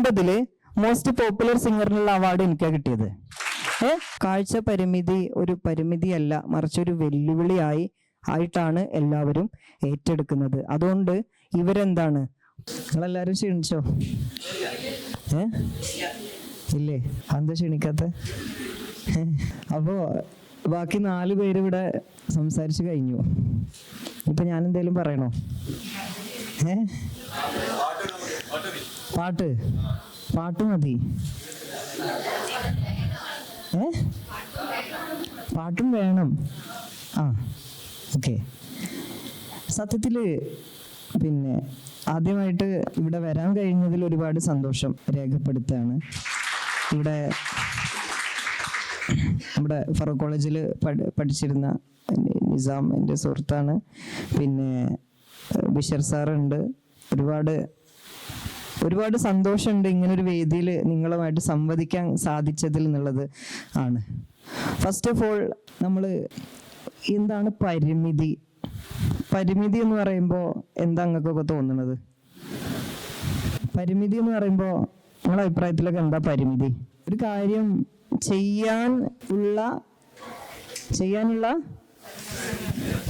2019 most popular സിംഗറിനുള്ള award എനിക്കാണ് കിട്ടിയത്. കാഴ്ച പരിമിതി ഒരു പരിമിതിയല്ല, മറിച്ച് ഒരു വെല്ലുവിളിയായി ആയിട്ടാണ് എല്ലാവരും ഏറ്റെടുക്കുന്നത്. അതുകൊണ്ട് ഇവരെന്താണ്, നിങ്ങളെല്ലാരും ക്ഷീണിച്ചോ? ഇല്ലേ? എന്താ ക്ഷീണിക്കാത്ത? അപ്പോ ബാക്കി 4 പേര് ഇവിടെ സംസാരിച്ചു കഴിഞ്ഞു. ഇപ്പൊ ഞാൻ എന്തേലും പറയണോ? പാട്ട് മതി. പാട്ടും വേണം. ഓക്കെ. സത്യത്തില് പിന്നെ ആദ്യമായിട്ട് ഇവിടെ വരാൻ കഴിഞ്ഞതിൽ ഒരുപാട് സന്തോഷം രേഖപ്പെടുത്തുകയാണ്. ഇവിടെ നമ്മുടെ ഫറൂഖ് കോളേജിൽ പഠിച്ചിരുന്ന നിസാം എൻ്റെ സുഹൃത്താണ്. പിന്നെ ബിഷർ സാറുണ്ട്. ഒരുപാട് സന്തോഷമുണ്ട് ഇങ്ങനൊരു വേദിയിൽ നിങ്ങളുമായിട്ട് സംവദിക്കാൻ സാധിച്ചതിൽ എന്നുള്ളത് ആണ്. ഫസ്റ്റ് ഓഫ് ഓൾ നമ്മൾ എന്താണ് പരിമിതി എന്ന് പറയുമ്പോൾ എന്താ നിങ്ങൾക്കൊക്കെ തോന്നുന്നത്? പരിമിതി എന്ന് പറയുമ്പോൾ നിങ്ങളുടെ അഭിപ്രായത്തിലൊക്കെ എന്താ പരിമിതി? ഒരു കാര്യം ചെയ്യാനുള്ള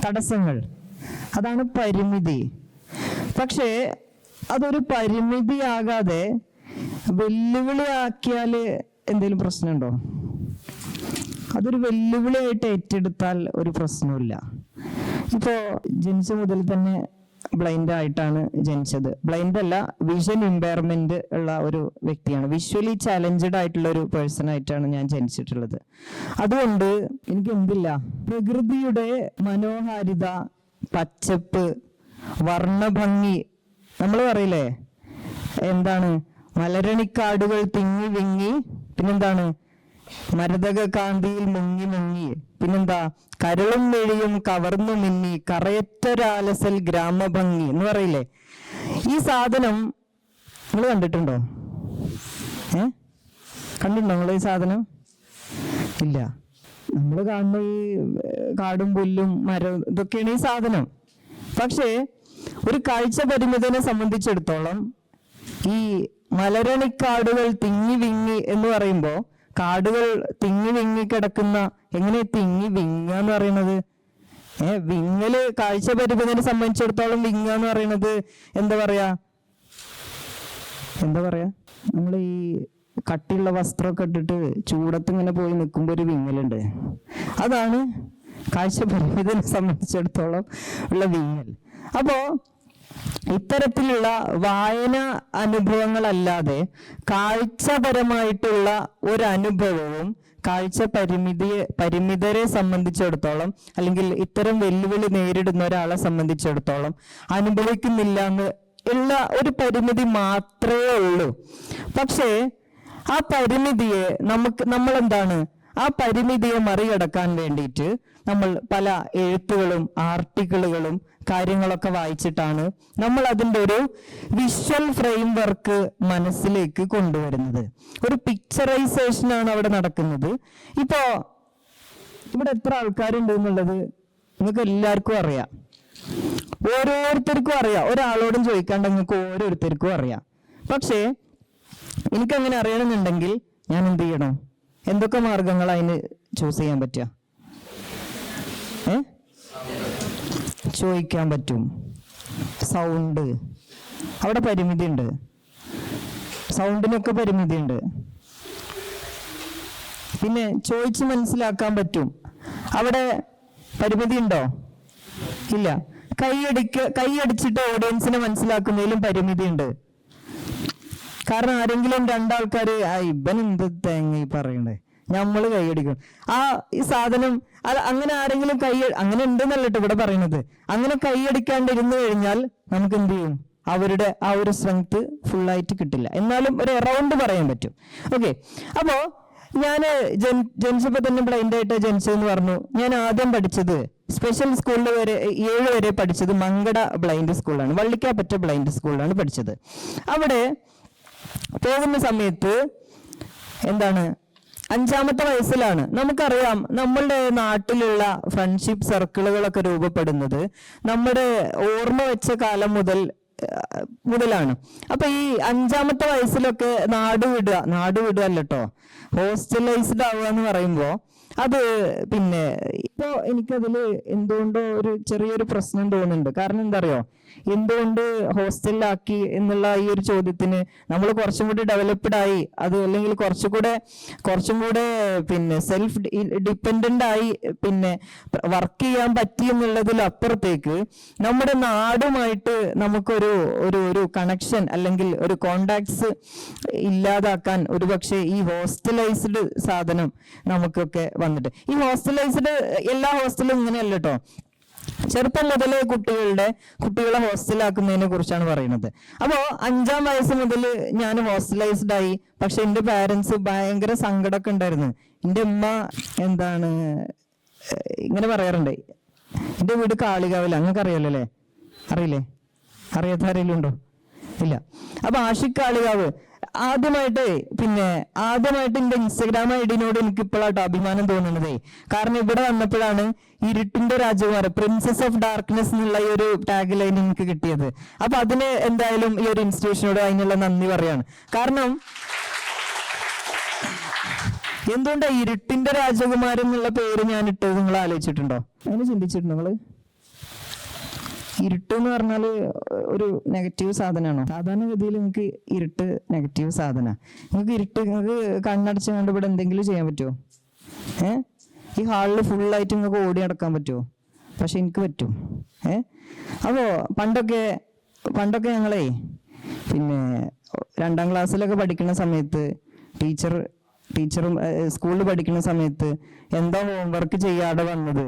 തടസ്സങ്ങൾ, അതാണ് പരിമിതി. പക്ഷേ അതൊരു പരിമിതിയാകാതെ വെല്ലുവിളിയാക്കിയാൽ എന്തെങ്കിലും പ്രശ്നമുണ്ടോ? അതൊരു വെല്ലുവിളിയായിട്ട് ഏറ്റെടുത്താൽ ഒരു പ്രശ്നമില്ല. ഇപ്പോൾ ജനിച്ച മുതൽ തന്നെ ബ്ലൈൻഡ് ആയിട്ടാണ് ജനിച്ചത്. ബ്ലൈൻഡ് അല്ല, വിഷൻ ഇമ്പയർമെന്റ് ഉള്ള ഒരു വ്യക്തിയാണ്. വിഷ്വലി ചാലഞ്ചഡ് ആയിട്ടുള്ള ഒരു പേഴ്സൺ ആയിട്ടാണ് ഞാൻ ജനിച്ചിട്ടുള്ളത്. അതുകൊണ്ട് എനിക്ക് എന്തില്ല, പ്രകൃതിയുടെ മനോഹാരിത, പച്ചപ്പ്, വർണ്ണഭംഗി, നമ്മൾ പറയില്ലേ എന്താണ്, മലരണിക്കാടുകൾ തിങ്ങി വിങ്ങി, പിന്നെന്താണ് മരതക കാന്തിയിൽ മുങ്ങി, പിന്നെന്താ കരളും മെഴിയും കവർന്നു മിന്നി, കറയറ്റൊരാലസൽ ഗ്രാമഭംഗി എന്ന് പറയില്ലേ. ഈ സാധനം നിങ്ങൾ കണ്ടിട്ടുണ്ടോ? കണ്ടിട്ടുണ്ടോ നിങ്ങൾ ഈ സാധനം? ഇല്ല. നമ്മൾ കാണുന്ന ഈ കാടും പുല്ലും മരം ഇതൊക്കെയാണ് ഈ സാധനം. പക്ഷേ ഒരു കാഴ്ച പരിമിതനെ സംബന്ധിച്ചിടത്തോളം ഈ മലരണിക്കാടുകൾ തിങ്ങി വിങ്ങി എന്ന് പറയുമ്പോൾ, കാടുകൾ തിങ്ങി വിങ്ങി കിടക്കുന്ന, എങ്ങനെ തിങ്ങി വിങ്ങുക എന്ന് പറയുന്നത്? വിങ്ങല് കാഴ്ച പരിമിതനെ സംബന്ധിച്ചിടത്തോളം വിങ്ങുക എന്ന് പറയുന്നത് എന്താ പറയാ നമ്മൾ ഈ കട്ടിയുള്ള വസ്ത്രമൊക്കെ ഇട്ടിട്ട് ചൂടത്ത് ഇങ്ങനെ പോയി നിൽക്കുമ്പോൾ ഒരു വിങ്ങലുണ്ട്. അതാണ് കാഴ്ച പരിമിതനെ സംബന്ധിച്ചിടത്തോളം ഉള്ള വിങ്ങൽ. അപ്പോ ഇത്തരത്തിലുള്ള വായന അനുഭവങ്ങളല്ലാതെ കാഴ്ചപരമായിട്ടുള്ള ഒരു അനുഭവവും കാഴ്ച പരിമിതരെ സംബന്ധിച്ചിടത്തോളം, അല്ലെങ്കിൽ ഇത്തരം വെല്ലുവിളി നേരിടുന്ന ഒരാളെ സംബന്ധിച്ചിടത്തോളം അനുഭവിക്കുന്നില്ല എന്ന് ഉള്ള ഒരു പരിമിതി മാത്രമേ ഉള്ളൂ. പക്ഷേ ആ പരിമിതിയെ നമ്മളെന്താണ്, ആ പരിമിതിയെ മറികടക്കാൻ വേണ്ടിയിട്ട് നമ്മൾ പല എഴുത്തുകളും ആർട്ടിക്കിളുകളും കാര്യങ്ങളൊക്കെ വായിച്ചിട്ടാണ് നമ്മൾ അതിൻ്റെ ഒരു വിഷ്വൽ ഫ്രെയിം വർക്ക് മനസ്സിലേക്ക് കൊണ്ടുവരുന്നത്. ഒരു പിക്ചറൈസേഷനാണ് അവിടെ നടക്കുന്നത്. ഇപ്പോ ഇവിടെ എത്ര ആൾക്കാരുണ്ട് എന്നുള്ളത് നിങ്ങൾക്ക് എല്ലാവർക്കും അറിയാം, ഓരോരുത്തർക്കും അറിയാം. ഒരാളോടും ചോദിക്കാണ്ട് നിങ്ങൾക്ക് ഓരോരുത്തർക്കും അറിയാം. പക്ഷേ എനിക്കങ്ങനെ അറിയണമെന്നുണ്ടെങ്കിൽ ഞാൻ എന്ത് ചെയ്യണം? എന്തൊക്കെ മാർഗങ്ങൾ അതിന് ചൂസ് ചെയ്യാൻ പറ്റുക? ചോദിക്കാൻ പറ്റും. സൗണ്ട്, അവിടെ പരിമിതി ഉണ്ട്, സൗണ്ടിനൊക്കെ പരിമിതി ഉണ്ട്. പിന്നെ ചോദിച്ച് മനസ്സിലാക്കാൻ പറ്റും, അവിടെ പരിമിതി ഉണ്ടോ? ഇല്ല. കൈയടിച്ചിട്ട് ഓഡിയൻസിനെ മനസ്സിലാക്കുന്നതിലും പരിമിതി ഉണ്ട്. കാരണം ആരെങ്കിലും 2 ആൾക്കാർ ഇവൻ എന്ത് തേങ്ങ ഈ പറയണ്ടേ, നമ്മൾ കൈയടിക്കും. ഈ സാധനം അത് അങ്ങനെ ആരെങ്കിലും അങ്ങനെ ഉണ്ടെന്നല്ലോ ഇവിടെ പറയുന്നത്. അങ്ങനെ കൈയടിക്കാണ്ടിരുന്നു കഴിഞ്ഞാൽ നമുക്ക് എന്ത് ചെയ്യും? അവരുടെ ആ ഒരു സ്ട്രെങ്ത് ഫുള്ളായിട്ട് കിട്ടില്ല. എന്നാലും ഒരു അറൗണ്ട് പറയാൻ പറ്റും. ഓക്കെ. അപ്പോ ഞാൻ ജനിച്ചപ്പോ തന്നെ ബ്ലൈൻഡ് ആയിട്ട് ജനിച്ചതെന്ന് പറഞ്ഞു. ഞാൻ ആദ്യം പഠിച്ചത് സ്പെഷ്യൽ സ്കൂളിൽ 7 വരെ പഠിച്ചത് മങ്കട ബ്ലൈൻഡ് സ്കൂളാണ്, വള്ളിക്കാപ്പറ്റ ബ്ലൈൻഡ് സ്കൂളിലാണ് പഠിച്ചത്. അവിടെ പോകുന്ന സമയത്ത് എന്താണ്, 5ാമത്തെ വയസ്സിലാണ്. നമുക്കറിയാം നമ്മളുടെ നാട്ടിലുള്ള ഫ്രണ്ട്ഷിപ്പ് സർക്കിളുകളൊക്കെ രൂപപ്പെടുന്നത് നമ്മുടെ ഓർമ്മ വെച്ച കാലം മുതൽ മുതലാണ്. അപ്പൊ ഈ 5-ാമത്തെ വയസ്സിലൊക്കെ നാട് വിടുക അല്ല കേട്ടോ, ഹോസ്റ്റലൈസ്ഡ് ആവുക എന്ന് പറയുമ്പോ അത് പിന്നെ ഇപ്പോ എനിക്കതില് എന്തുകൊണ്ടോ ഒരു ചെറിയൊരു പ്രശ്നം തോന്നുന്നുണ്ട്. കാരണം എന്താ അറിയോ, എന്തുകൊണ്ട് ഹോസ്റ്റലിലാക്കി എന്നുള്ള ഈ ഒരു ചോദ്യത്തിന് നമ്മൾ കുറച്ചും കൂടി ഡെവലപ്ഡ് ആയി, അത് അല്ലെങ്കിൽ കുറച്ചും കൂടെ പിന്നെ സെൽഫ് ഡിപ്പെൻഡന്റ് ആയി പിന്നെ വർക്ക് ചെയ്യാൻ പറ്റി എന്നുള്ളതിലപ്പുറത്തേക്ക് നമ്മുടെ നാടുമായിട്ട് നമുക്കൊരു ഒരു കണക്ഷൻ അല്ലെങ്കിൽ ഒരു കോണ്ടാക്ട്സ് ഇല്ലാതാക്കാൻ ഒരുപക്ഷെ ഈ ഹോസ്റ്റലൈസ്ഡ് സാധനം നമുക്കൊക്കെ വന്നിട്ട്, ഈ ഹോസ്റ്റലൈസ്ഡ് എല്ലാ ഹോസ്റ്റലും ഇങ്ങനെയല്ല കേട്ടോ, ചെറുപ്പം മുതലേ കുട്ടികളെ ഹോസ്റ്റലാക്കുന്നതിനെ കുറിച്ചാണ് പറയുന്നത്. അപ്പോ 5-ാം വയസ്സ് മുതൽ ഞാൻ ഹോസ്റ്റലൈസ്ഡ് ആയി. പക്ഷെ എന്റെ പാരന്റ്സ് ഭയങ്കര സങ്കടമൊക്കെ ഉണ്ടായിരുന്നു. എന്റെ ഉമ്മ എന്താണ് ഇങ്ങനെ പറയാറുണ്ട്, എന്റെ വീട് കാളികാവില, അങ്ങക്ക് അറിയാലോ അല്ലേ? അറിയില്ലേ? അറിയാത്ത ആരെങ്കിലും ഉണ്ടോ? ഇല്ല. അപ്പൊ ആഷിഖ് കാളികാവ് ആദ്യമായിട്ട് എന്റെ ഇൻസ്റ്റഗ്രാം ഐഡിനോട് എനിക്ക് ഇപ്പോഴാട്ടോ അഭിമാനം തോന്നുന്നതേ. കാരണം ഇവിടെ വന്നപ്പോഴാണ് ഇരുട്ടിന്റെ രാജകുമാരൻ, പ്രിൻസസ് ഓഫ് ഡാർക്ക്നെസ് എന്നുള്ള ഈ ഒരു ടാഗ് ലൈൻ എനിക്ക് കിട്ടിയത്. അപ്പൊ അതിന് എന്തായാലും ഈ ഒരു ഇൻസ്റ്റിറ്റ്യൂഷനോട് അതിനുള്ള നന്ദി പറയാണ്. കാരണം എന്തുകൊണ്ടാ ഇരുട്ടിന്റെ രാജകുമാരൻ എന്നുള്ള പേര് ഞാൻ ഇട്ടത് നിങ്ങൾ ആലോചിച്ചിട്ടുണ്ടോ? അതിന് ചിന്തിച്ചിട്ടുണ്ടോ നിങ്ങള്? ഇരുട്ട് എന്ന് പറഞ്ഞാൽ ഒരു നെഗറ്റീവ് സാധനമാണോ? സാധാരണഗതിയിൽ നിങ്ങൾക്ക് ഇരുട്ട് നെഗറ്റീവ് സാധന. നിങ്ങൾക്ക് കണ്ണടച്ച് കണ്ട് ഇവിടെ എന്തെങ്കിലും ചെയ്യാൻ പറ്റുമോ? ഈ ഹാളിൽ ഫുള്ളായിട്ട് നിങ്ങൾക്ക് ഓടി നടക്കാൻ പറ്റുമോ? പക്ഷെ എനിക്ക് പറ്റും. അപ്പോ പണ്ടൊക്കെ ഞങ്ങളെ പിന്നെ 2-ാം ക്ലാസ്സിലൊക്കെ പഠിക്കുന്ന സമയത്ത് ടീച്ചറും സ്കൂളിൽ പഠിക്കുന്ന സമയത്ത് എന്താ ഹോംവർക്ക് ചെയ്യാതെ വന്നത്,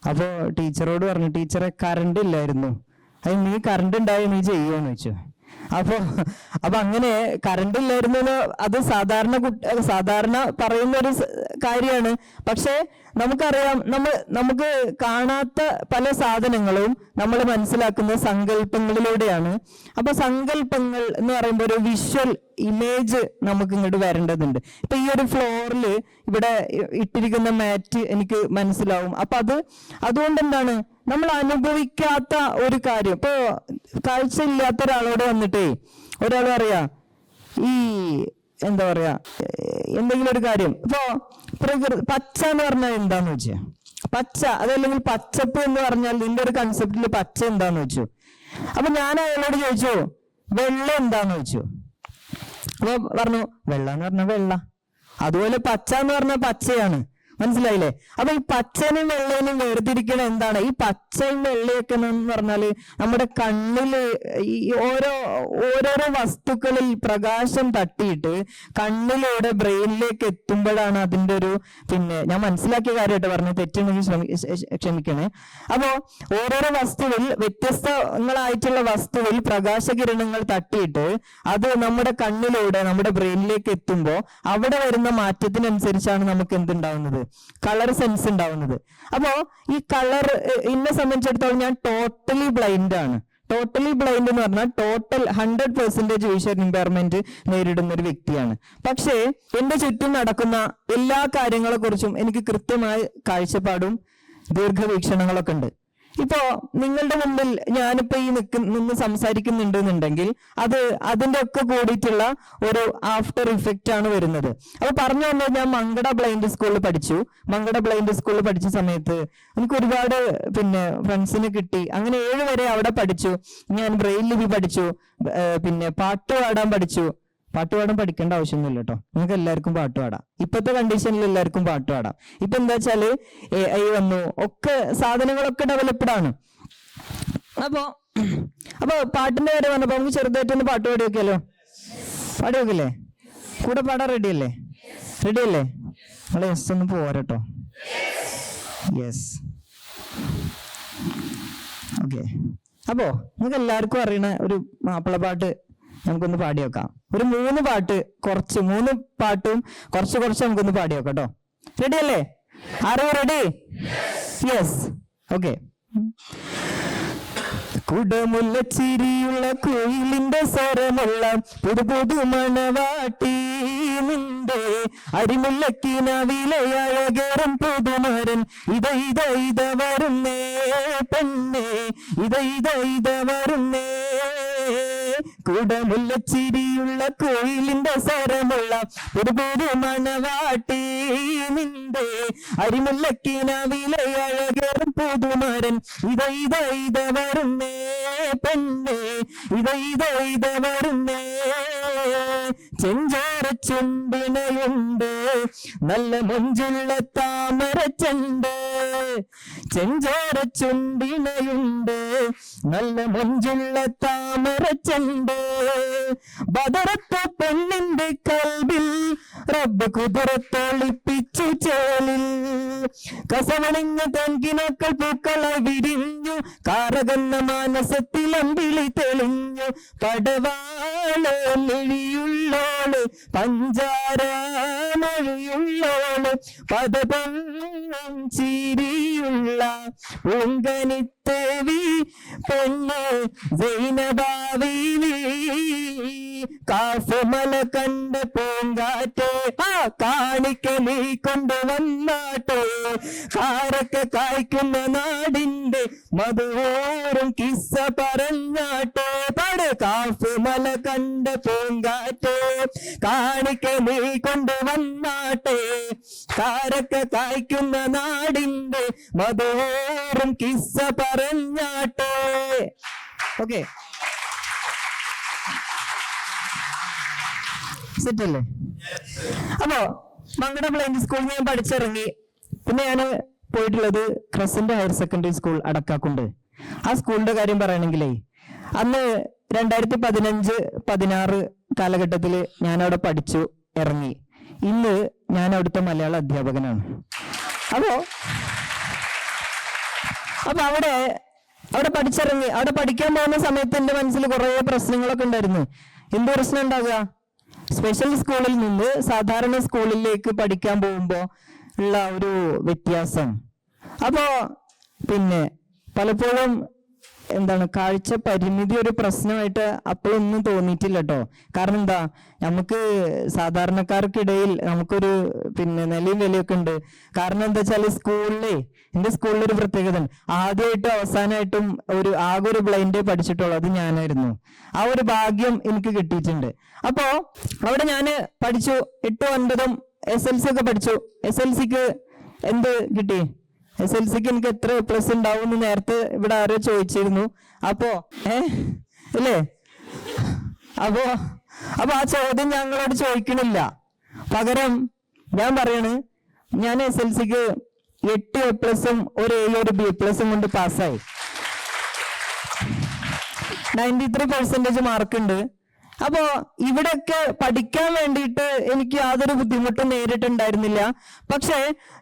അപ്പോ ടീച്ചറോട് പറഞ്ഞു, ടീച്ചറെ കറണ്ട് ഇല്ലായിരുന്നു, അത് നീ കറണ്ട് ഉണ്ടായി നീ ചെയ്യുമോന്ന് ചോദിച്ചു. അപ്പൊ അങ്ങനെ കറണ്ട് ഇല്ലായിരുന്നു, അത് സാധാരണ പറയുന്ന ഒരു കാര്യമാണ്. പക്ഷെ നമുക്കറിയാം, നമുക്ക് കാണാത്ത പല സാധനങ്ങളും നമ്മൾ മനസ്സിലാക്കുന്ന സങ്കല്പങ്ങളിലൂടെയാണ്. അപ്പൊ സങ്കല്പങ്ങൾ എന്ന് പറയുമ്പോൾ ഒരു വിഷ്വൽ ഇമേജ് നമുക്ക് ഇങ്ങോട്ട് വരേണ്ടതുണ്ട്. ഇപ്പൊ ഈ ഒരു ഫ്ലോറിൽ ഇവിടെ ഇട്ടിരിക്കുന്ന മാറ്റ് എനിക്ക് മനസ്സിലാവും. അപ്പൊ അതുകൊണ്ട് എന്താണ്, നമ്മൾ അനുഭവിക്കാത്ത ഒരു കാര്യം, ഇപ്പോ കാഴ്ച ഇല്ലാത്ത ഒരാളോട് വന്നിട്ടേ ഒരാൾ പറയാ ഈ എന്താ പറയാ എന്തെങ്കിലും ഒരു കാര്യം, ഇപ്പോ പച്ച എന്ന് പറഞ്ഞാൽ എന്താന്ന് വെച്ചാ പച്ച, അതല്ലെങ്കിൽ പച്ചപ്പ് എന്ന് പറഞ്ഞാൽ നിന്റെ ഒരു കൺസെപ്റ്റില് പച്ച എന്താന്ന് വെച്ചു. അപ്പൊ ഞാൻ അയാളോട് ചോദിച്ചു വെള്ള എന്താന്ന് വെച്ചു. അപ്പൊ പറഞ്ഞു വെള്ള എന്ന് പറഞ്ഞാൽ വെള്ള, അതുപോലെ പച്ച എന്ന് പറഞ്ഞാൽ പച്ചയാണ്. മനസ്സിലായില്ലേ? അപ്പൊ ഈ പച്ചനും വെള്ളനും വേർതിരിക്കണ എന്താണ്? ഈ പച്ചയും വെള്ളയൊക്കെ എന്ന് പറഞ്ഞാല് നമ്മുടെ കണ്ണില് ഈ ഓരോരോ വസ്തുക്കളിൽ പ്രകാശം തട്ടിയിട്ട് കണ്ണിലൂടെ ബ്രെയിനിലേക്ക് എത്തുമ്പോഴാണ് അതിന്റെ ഒരു ഞാൻ മനസ്സിലാക്കിയ കാര്യമായിട്ട് പറഞ്ഞു, തെറ്റുണ്ടെങ്കിൽ ക്ഷമിക്കണേ. അപ്പോ ഓരോരോ വസ്തുവിൽ വ്യത്യസ്തങ്ങളായിട്ടുള്ള വസ്തുവിൽ പ്രകാശകിരണങ്ങൾ തട്ടിയിട്ട് അത് നമ്മുടെ കണ്ണിലൂടെ നമ്മുടെ ബ്രെയിനിലേക്ക് എത്തുമ്പോൾ അവിടെ വരുന്ന മാറ്റത്തിനനുസരിച്ചാണ് നമുക്ക് എന്തുണ്ടാവുന്നത്, കളർ സെൻസ് ഉണ്ടാവുന്നത്. അപ്പോ ഈ കളർ എന്നെ സംബന്ധിച്ചിടത്തോളം ഞാൻ ടോട്ടലി ബ്ലൈൻഡ് ആണ്. ടോട്ടലി ബ്ലൈൻഡ് എന്ന് പറഞ്ഞാൽ ടോട്ടൽ 100% വിഷ്വൽ ഇമ്പയർമെന്റ് നേരിടുന്ന ഒരു വ്യക്തിയാണ്. പക്ഷേ എന്റെ ചുറ്റും നടക്കുന്ന എല്ലാ കാര്യങ്ങളെ കുറിച്ചും എനിക്ക് കൃത്യമായ കാഴ്ചപ്പാടും ദീർഘവീക്ഷണങ്ങളൊക്കെ ഉണ്ട്. ഇപ്പോ നിങ്ങളുടെ മുമ്പിൽ ഞാനിപ്പോ ഈ നിന്ന് സംസാരിക്കുന്നുണ്ടെന്നുണ്ടെങ്കിൽ അതിന്റെ ഒക്കെ കൂടിയിട്ടുള്ള ഒരു ആഫ്റ്റർ ഇഫക്റ്റ് ആണ് വരുന്നത്. അപ്പൊ പറഞ്ഞു വന്നത്, ഞാൻ മങ്കട ബ്ലൈൻഡ് സ്കൂളിൽ പഠിച്ചു. മങ്കട ബ്ലൈൻഡ് സ്കൂളിൽ പഠിച്ച സമയത്ത് എനിക്ക് ഒരുപാട് ഫ്രണ്ട്സിന് കിട്ടി. അങ്ങനെ 7 വരെ അവിടെ പഠിച്ചു. ഞാൻ ബ്രെയിൽ ലിപി പഠിച്ചു, പാട്ട് പാടാൻ പഠിച്ചു. പാട്ട് പാടാൻ പഠിക്കേണ്ട ആവശ്യമൊന്നുമില്ല കേട്ടോ, നിങ്ങൾക്ക് എല്ലാവർക്കും പാട്ട് പാടാം. ഇപ്പോഴത്തെ കണ്ടീഷനിൽ എല്ലാവർക്കും പാട്ട് പാടാം. ഇപ്പൊ എന്താ വെച്ചാല് AI വന്നു, ഒക്കെ സാധനങ്ങളൊക്കെ ഡെവലപ്ഡ് ആണ്. അപ്പൊ പാട്ടിന്റെ കാര്യം വന്നപ്പോ നമുക്ക് ചെറുതായിട്ടൊന്ന് പാട്ട് പാടി വെക്കാലോ? പാടി വെക്കില്ലേ? കൂടെ പാടാൻ റെഡി അല്ലേ? നമ്മളെ യെസ് ഒന്ന് പോരട്ടോ. Yes, okay. അപ്പോ നിങ്ങൾക്ക് എല്ലാവർക്കും അറിയണ ഒരു മാപ്പിളപ്പാട്ട് നമുക്കൊന്ന് പാടി വെക്കാം. ഒരു 3 പാട്ട്, 3 പാട്ടും കുറച്ച് നമുക്കൊന്ന് പാടി വെക്കാം കേട്ടോ. റെഡി അല്ലേ? ആരോ റെഡി? Yes, okay. കുടമുല്ല ചിരിയുള്ള കുയിലിന്റെ സ്വരമുള്ള പുതു മണവാട്ടി നിന്റെ അരിമുല്ലക്കിനവിലയഴകേറും പുതുമരൻ ഇത വരുന്നേ പെണ്ണേ, ഇത വരുന്നേ കുടമുല്ലച്ചിരിയുള്ള കോയിലിന്റെ സ്വരമുള്ള പുതുപുതു മണവാട്ടി നിന്റെ അരിമുല്ലക്കിനാവിലെ അഴകേറും പുതുമരൻ ഇത വരുന്നേ പെണ്ണേ ഇത വരുന്നേ. ചെഞ്ചോര ചുണ്ടിണയുണ്ട് നല്ല മൊഞ്ചുള്ള താമരച്ചണ്ട്, ചെഞ്ചോര ചുണ്ടിണയുണ്ട് നല്ല മൊഞ്ചുള്ള താമരച്ചണ്ട്. ബദറത്ത പെണ്ണിന്റെ കൽബിൽ റബ്ബ് കുതിരത്തൊളിപ്പിച്ചു ചേലിൽ, കസവണിഞ്ഞ തങ്കിനക്കൾ പൂക്കളെ വിരിഞ്ഞു, കാറകന്ന മാനസത്തിൽ അമ്പിളി തെളിഞ്ഞു. പടവാള് മിഴിയുള്ളോള് പഞ്ചാര മൊഴിയുള്ളോള് പദപൊന്നും ചിരിയുള്ള പൂങ്കനിത്തേവി പെണ്ണ് സൈനബാവീവി. കാഫമല കണ്ട പൂങ്കാറ്റേ ആ കാണിക്ക നീ കൊണ്ടുവന്നാട്ടെ, കാരൊക്കെ കായ്ക്കുന്ന നാടിന്റെ മധുവോറും കിസ്സ പറഞ്ഞാട്ടെ. പാട് കാഫമല കണ്ട പൂങ്കാറ്റേ കാണിക്ക നീ കൊണ്ടുവന്നാട്ടെ, കാരൊക്കെ കായ്ക്കുന്ന നാടിന്റെ മധുവോറും കിസ്സ പറഞ്ഞാട്ടെ. ഓക്കെ, സെറ്റല്ലേ? അപ്പോ മങ്കട ബ്ലൈൻഡ് സ്കൂളിൽ ഞാൻ പഠിച്ചിറങ്ങി. പിന്നെ ഞാൻ പോയിട്ടുള്ളത് crescent higher secondary school Adakkakundu. ആ സ്കൂളിന്റെ കാര്യം പറയണെങ്കിലേ, അന്ന് 2015-16 കാലഘട്ടത്തില് ഞാൻ അവിടെ പഠിച്ചു ഇറങ്ങി. ഇന്ന് ഞാൻ അവിടുത്തെ മലയാള അധ്യാപകനാണ്. അപ്പോ അവിടെ പഠിച്ചിറങ്ങി. അവിടെ പഠിക്കാൻ പോകുന്ന സമയത്ത് എന്റെ മനസ്സിൽ കുറെ പ്രശ്നങ്ങളൊക്കെ ഉണ്ടായിരുന്നു. എന്ത് പ്രശ്നം ഉണ്ടാകുക? സ്പെഷ്യൽ സ്കൂളിൽ നിന്ന് സാധാരണ സ്കൂളിലേക്ക് പഠിക്കാൻ പോകുമ്പോ ഉള്ള ഒരു വ്യത്യാസം. അപ്പോ പിന്നെ പലപ്പോഴും കാഴ്ച പരിമിതി ഒരു പ്രശ്നമായിട്ട് അപ്പോഴൊന്നും തോന്നിയിട്ടില്ല കേട്ടോ. കാരണം എന്താ, നമുക്ക് സാധാരണക്കാർക്കിടയിൽ നമുക്കൊരു നിലയും വിലയൊക്കെ ഉണ്ട്. കാരണം എന്താ വെച്ചാല് എന്റെ സ്കൂളിൽ ഒരു പ്രത്യേകത ഉണ്ട്. ആദ്യമായിട്ടും അവസാനമായിട്ടും ആകെ ഒരു ബ്ലൈൻഡേ പഠിച്ചിട്ടുള്ളൂ, അത് ഞാനായിരുന്നു. ആ ഒരു ഭാഗ്യം എനിക്ക് കിട്ടിയിട്ടുണ്ട്. അപ്പോ അവിടെ ഞാന് പഠിച്ചു 8-9 SLC ഒക്കെ പഠിച്ചു. SLCക്ക് എന്ത് കിട്ടി? SLCക്ക് എനിക്ക് എത്ര പ്ലസ് ഉണ്ടാവും എന്ന് നേരത്തെ ഇവിടെ ആരോ ചോദിച്ചിരുന്നു. അപ്പോ അല്ലേ? അപ്പോ ആ ചോദ്യം ഞങ്ങളോട് ചോദിക്കണില്ല. പകരം ഞാൻ പറയണ്, ഞാൻ SLCക്ക് 8 A+, ഒരു A, ഒരു B+ കൊണ്ട് പാസ്സായി. 93% മാർക്കുണ്ട്. അപ്പോ ഇവിടെയൊക്കെ പഠിക്കാൻ വേണ്ടിയിട്ട് എനിക്ക് യാതൊരു ബുദ്ധിമുട്ടും നേരിട്ടുണ്ടായിരുന്നില്ല. പക്ഷെ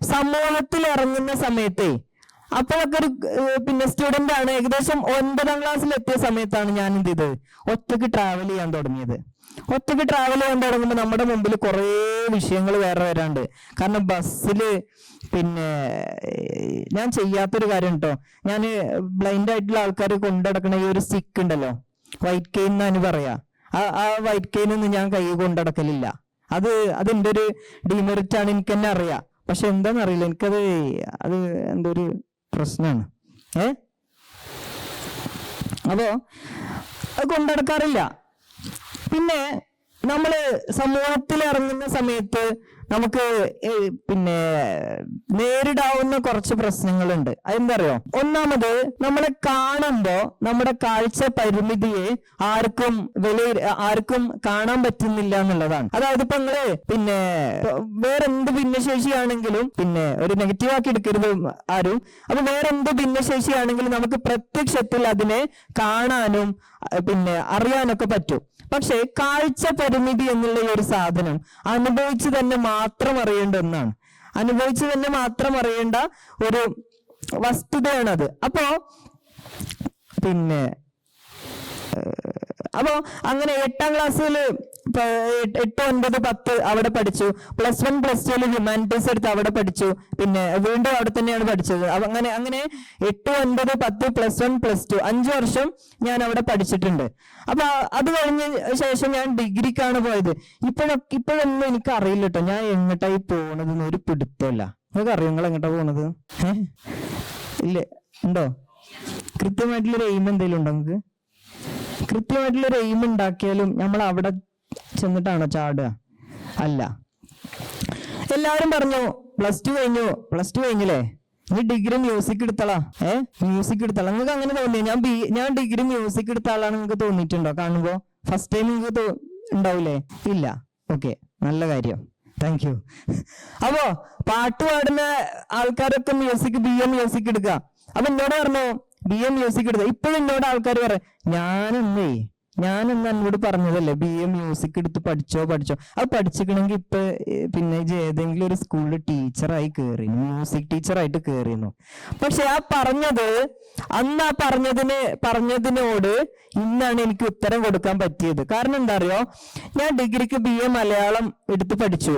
സമൂഹത്തിൽ ഇറങ്ങുന്ന സമയത്തെ അപ്പോഴൊക്കെ ഒരു സ്റ്റുഡന്റ് ആണ്. ഏകദേശം 9ാം ക്ലാസ്സിൽ എത്തിയ സമയത്താണ് ഞാൻ എന്ത് ചെയ്തത്, ഒറ്റയ്ക്ക് ട്രാവൽ ചെയ്യാൻ തുടങ്ങിയത്. ഒറ്റയ്ക്ക് ട്രാവൽ ചെയ്യാൻ തുടങ്ങുമ്പോൾ നമ്മുടെ മുമ്പിൽ കുറേ വിഷയങ്ങൾ വേറെ വരാണ്ട്. കാരണം ബസ്സില് ഞാൻ ചെയ്യാത്തൊരു കാര്യം കേട്ടോ, ഞാൻ ബ്ലൈൻഡ് ആയിട്ടുള്ള ആൾക്കാർ കൊണ്ടുനടക്കണ ഈ ഒരു സ്റ്റിക്ക് ഉണ്ടല്ലോ, വൈറ്റ് കെയിൻ എന്നാണ് പറയാ. ആ വൈറ്റ് കെയിനൊന്നും ഞാൻ കൈ കൊണ്ടടക്കലില്ല. അതെന്റെ ഒരു ഡിമെറിറ്റ് ആണ്, എനിക്ക് തന്നെ അറിയാം. പക്ഷെ എന്താന്നറിയില്ല, എനിക്കത് എന്തോ ഒരു പ്രശ്നമാണ്. അപ്പോ അത് കൊണ്ടടക്കാറില്ല. പിന്നെ നമ്മള് സമൂഹത്തിൽ ഇറങ്ങുന്ന സമയത്ത് നമുക്ക് നേരിടാവുന്ന കുറച്ച് പ്രശ്നങ്ങളുണ്ട്. അതെന്താ അറിയോ? ഒന്നാമത്, നമ്മളെ കാണുമ്പോ നമ്മുടെ കാഴ്ച പരിമിതിയെ ആർക്കും കാണാൻ പറ്റുന്നില്ല എന്നുള്ളതാണ്. അതായത് ഇപ്പൊ നിങ്ങള് വേറെന്ത് ഭിന്നശേഷിയാണെങ്കിലും ഒരു നെഗറ്റീവ് ആക്കി എടുക്കരുത് ആരും. അപ്പൊ വേറെന്ത് ഭിന്നശേഷിയാണെങ്കിലും നമുക്ക് പ്രത്യക്ഷത്തിൽ അതിനെ കാണാനും അറിയാനൊക്കെ പറ്റും. പക്ഷെ കാഴ്ച പരിമിതി എന്നുള്ള ഈ ഒരു സാധനം അനുഭവിച്ച് തന്നെ മാത്രം അറിയേണ്ട ഒന്നാണ്. അനുഭവിച്ച് തന്നെ മാത്രം അറിയേണ്ട ഒരു വസ്തുതയാണത്. അപ്പോ അങ്ങനെ 8ാം ക്ലാസ്സിൽ 8, 9, 10 അവിടെ പഠിച്ചു. +1, +2 ഹ്യൂമാനിറ്റീസ് എടുത്ത് അവിടെ പഠിച്ചു. വീണ്ടും അവിടെ തന്നെയാണ് പഠിച്ചത്. അങ്ങനെ 8, 9, 10 +1, +2 5 വർഷം ഞാൻ അവിടെ പഠിച്ചിട്ടുണ്ട്. അപ്പൊ അത് കഴിഞ്ഞ ശേഷം ഞാൻ ഡിഗ്രിക്കാണ് പോയത്. ഇപ്പോഴൊന്നും എനിക്ക് അറിയില്ല കേട്ടോ, ഞാൻ എങ്ങോട്ടായി പോണതെന്ന് ഒരു പിടുത്തമില്ല. നിങ്ങൾക്ക് അറിയോ നിങ്ങൾ എങ്ങോട്ടാ പോണത്? ഇല്ല, ഉണ്ടോ? കൃത്യമായിട്ടുള്ളൊരു എയിം എന്തെങ്കിലും ഉണ്ടോ നിങ്ങൾക്ക്? കൃത്യമായിട്ടുള്ളൊരു എയിം ഉണ്ടാക്കിയാലും നമ്മൾ അവിടെ ചെന്നിട്ടാണോ ചാടുക? അല്ല. എല്ലാവരും പറഞ്ഞു പ്ലസ് ടു കഴിഞ്ഞില്ലേ, നീ ഡിഗ്രി മ്യൂസിക് എടുത്തളാ. മ്യൂസിക് എടുത്തളാ. നിങ്ങൾക്ക് അങ്ങനെ തോന്നിയോ? ഞാൻ ഡിഗ്രി മ്യൂസിക് എടുത്ത ആളാണ് നിങ്ങൾക്ക് തോന്നിയിട്ടുണ്ടോ? കാണുമ്പോ ഫസ്റ്റ് ടൈം നിങ്ങൾക്ക് ഉണ്ടാവൂലേ? ഇല്ല. ഓക്കെ, നല്ല കാര്യം, താങ്ക് യു. അപ്പോ പാട്ട് പാടുന്ന ആൾക്കാരൊക്കെ BA മ്യൂസിക് എടുക്കുക. അപ്പൊ എന്നോട് പറഞ്ഞു BA മ്യൂസിക് എടുക്കുക. ഇപ്പോഴും എന്നോട് ആൾക്കാർ പറയാം, ഞാനെന്ന് എന്നോട് പറഞ്ഞതല്ലേ BA മ്യൂസിക് എടുത്ത് പഠിച്ചോ. അത് പഠിച്ചിക്കണമെങ്കിൽ പിന്നെ ഏതെങ്കിലും ഒരു സ്കൂളിൽ ടീച്ചറായി കയറി, മ്യൂസിക് ടീച്ചറായിട്ട് കയറിയിരുന്നു. പക്ഷെ അന്ന് ആ പറഞ്ഞതിനോട് ഇന്നാണ് എനിക്ക് ഉത്തരം കൊടുക്കാൻ പറ്റിയത്. കാരണം എന്താ അറിയോ, ഞാൻ ഡിഗ്രിക്ക് BA മലയാളം എടുത്ത് പഠിച്ചു.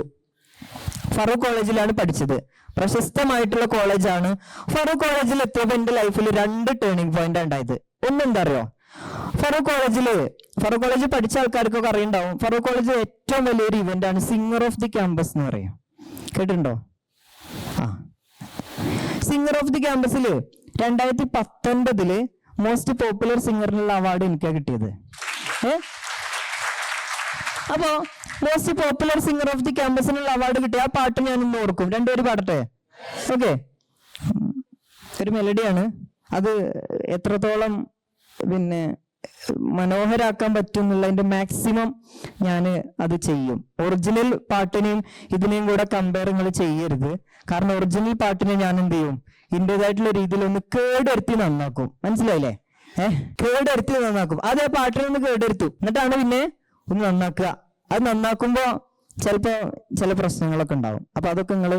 ഫറൂഖ് കോളേജിലാണ് പഠിച്ചത്. പ്രശസ്തമായിട്ടുള്ള കോളേജാണ്. ഫറൂഖ് കോളേജിൽ എത്തിയപ്പോൾ എന്റെ ലൈഫിൽ 2 ടേണിംഗ് പോയിന്റ് ഉണ്ടായത്. ഒന്നെന്താ അറിയോ, ഫറൂഖ് കോളേജ് പഠിച്ച ആൾക്കാർക്കൊക്കെ അറിയുണ്ടാവും. ഫറൂഖ് കോളേജിൽ ഏറ്റവും വലിയൊരു ഇവന്റ് ആണ് സിംഗർ ഓഫ് ദി ക്യാമ്പസ് എന്ന് പറയും. കേട്ടിട്ടുണ്ടോ? സിംഗർ ഓഫ് ദി ക്യാമ്പസിൽ 2019 മോസ്റ്റ് പോപ്പുലർ സിംഗറിനുള്ള അവാർഡ് എനിക്കാ കിട്ടിയത്. അപ്പോ most popular singer of the ക്യാമ്പസിനുള്ള അവാർഡ് കിട്ടിയ ആ പാട്ട് ഞാനൊന്ന് ഓർക്കും. രണ്ടുപേരും പാടട്ടെ? ഓക്കെ, ഒരു മെലഡിയാണ്. അത് എത്രത്തോളം പിന്നെ മനോഹരാക്കാൻ പറ്റും എന്നുള്ളതിന്റെ മാക്സിമം ഞാൻ അത് ചെയ്യും. ഒറിജിനൽ പാട്ടിനെയും ഇതിനെയും കൂടെ കമ്പയർ നിങ്ങൾ ചെയ്യരുത്. കാരണം ഒറിജിനൽ പാട്ടിനെ ഞാൻ എന്ത് ചെയ്യും, ഇന്റേതായിട്ടുള്ള രീതിയിൽ ഒന്ന് കേടെടുത്തി നന്നാക്കും. മനസ്സിലായില്ലേ? കേടെടുത്തി നന്നാക്കും. അതേ പാട്ടിനെ ഒന്ന് കേടെടുത്തു, എന്നിട്ടാണ് പിന്നെ ഒന്ന് നന്നാക്കുക. അത് നന്നാക്കുമ്പോ ചിലപ്പോ ചില പ്രശ്നങ്ങളൊക്കെ ഉണ്ടാവും. അപ്പൊ അതൊക്കെ നിങ്ങൾ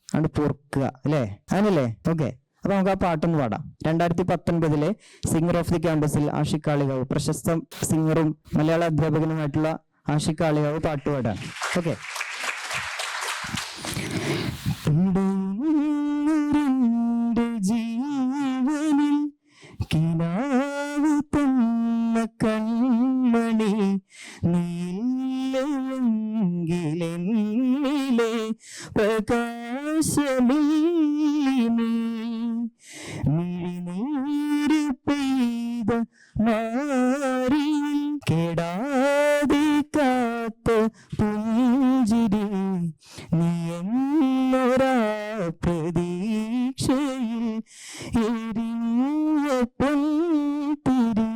അത് പൊറുക്കുക, അല്ലേ? അങ്ങനല്ലേ? ഓക്കെ, അപ്പൊ നമുക്ക് ആ പാട്ടൊന്ന് പാടാം. 2019 സിംഗർ ഓഫ് ദി ക്യാമ്പസിൽ ആഷിഖ് കാളികാവ്, പ്രശസ്ത സിംഗറും മലയാള അധ്യാപകനുമായിട്ടുള്ള ആഷിഖ് കാളികാവ് പാട്ട് പാടാം. ഓക്കെ. ജീവനിൽ കിനാവ് തന്ന കൺമണി നീലെങ്കിലെന്നിലെ പ്രകാശമീനീ മിഴിനീര് പെയ്ത മാറിയിൽ കെടാതെ കാത്ത പുഞ്ചിരി നീ എന്നൊരാ പ്രതീക്ഷയിൽ എരിഞ്ഞ പൊൻതിരി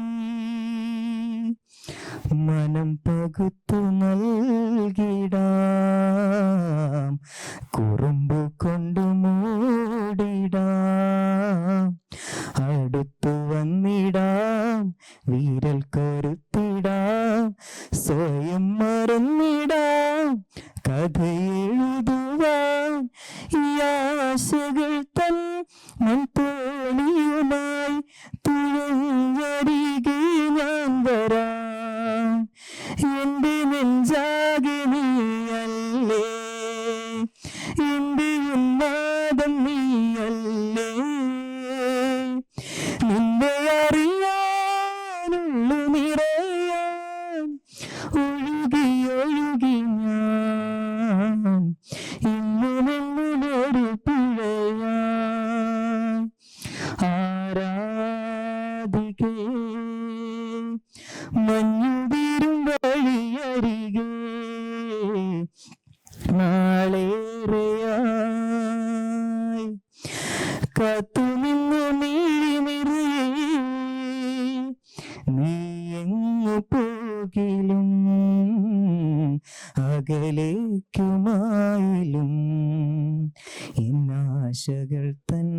മനം പകുത്തു നൽകിടാം, കുറുമ്പ് കൊണ്ടു മൂടിടാം, അടുത്തു വന്നിടാം, വീരൽ കരുത്തിടാം, സ്വയം മറന്നിടാം, കഥ എഴുതുവാൻ ഈ ആശകൾ തൻ മൺതോണിയുമായി തുഴഞ്ഞരികെ ഞാൻ വരാം. എന്റെ നെഞ്ചാകെ നീയല്ലേ, എന്റെ ഉന്മാദം നീയല്ലേ, നിന്നെ അറിയാനുള്ളു നിറയാൻ ഒഴുകി ഞാൻ ഇന്നുമെന്നൊരു പിഴയാ ആരാധികേ മഞ്ഞുതിരും വഴിയരികെ നാളേറെയായി കാത്തുനിന്നു നീളിനിറയെ നീ എങ്ങു പോകിലും അകലേക്കുമായിലും ഇന്നാശകൾ തൻ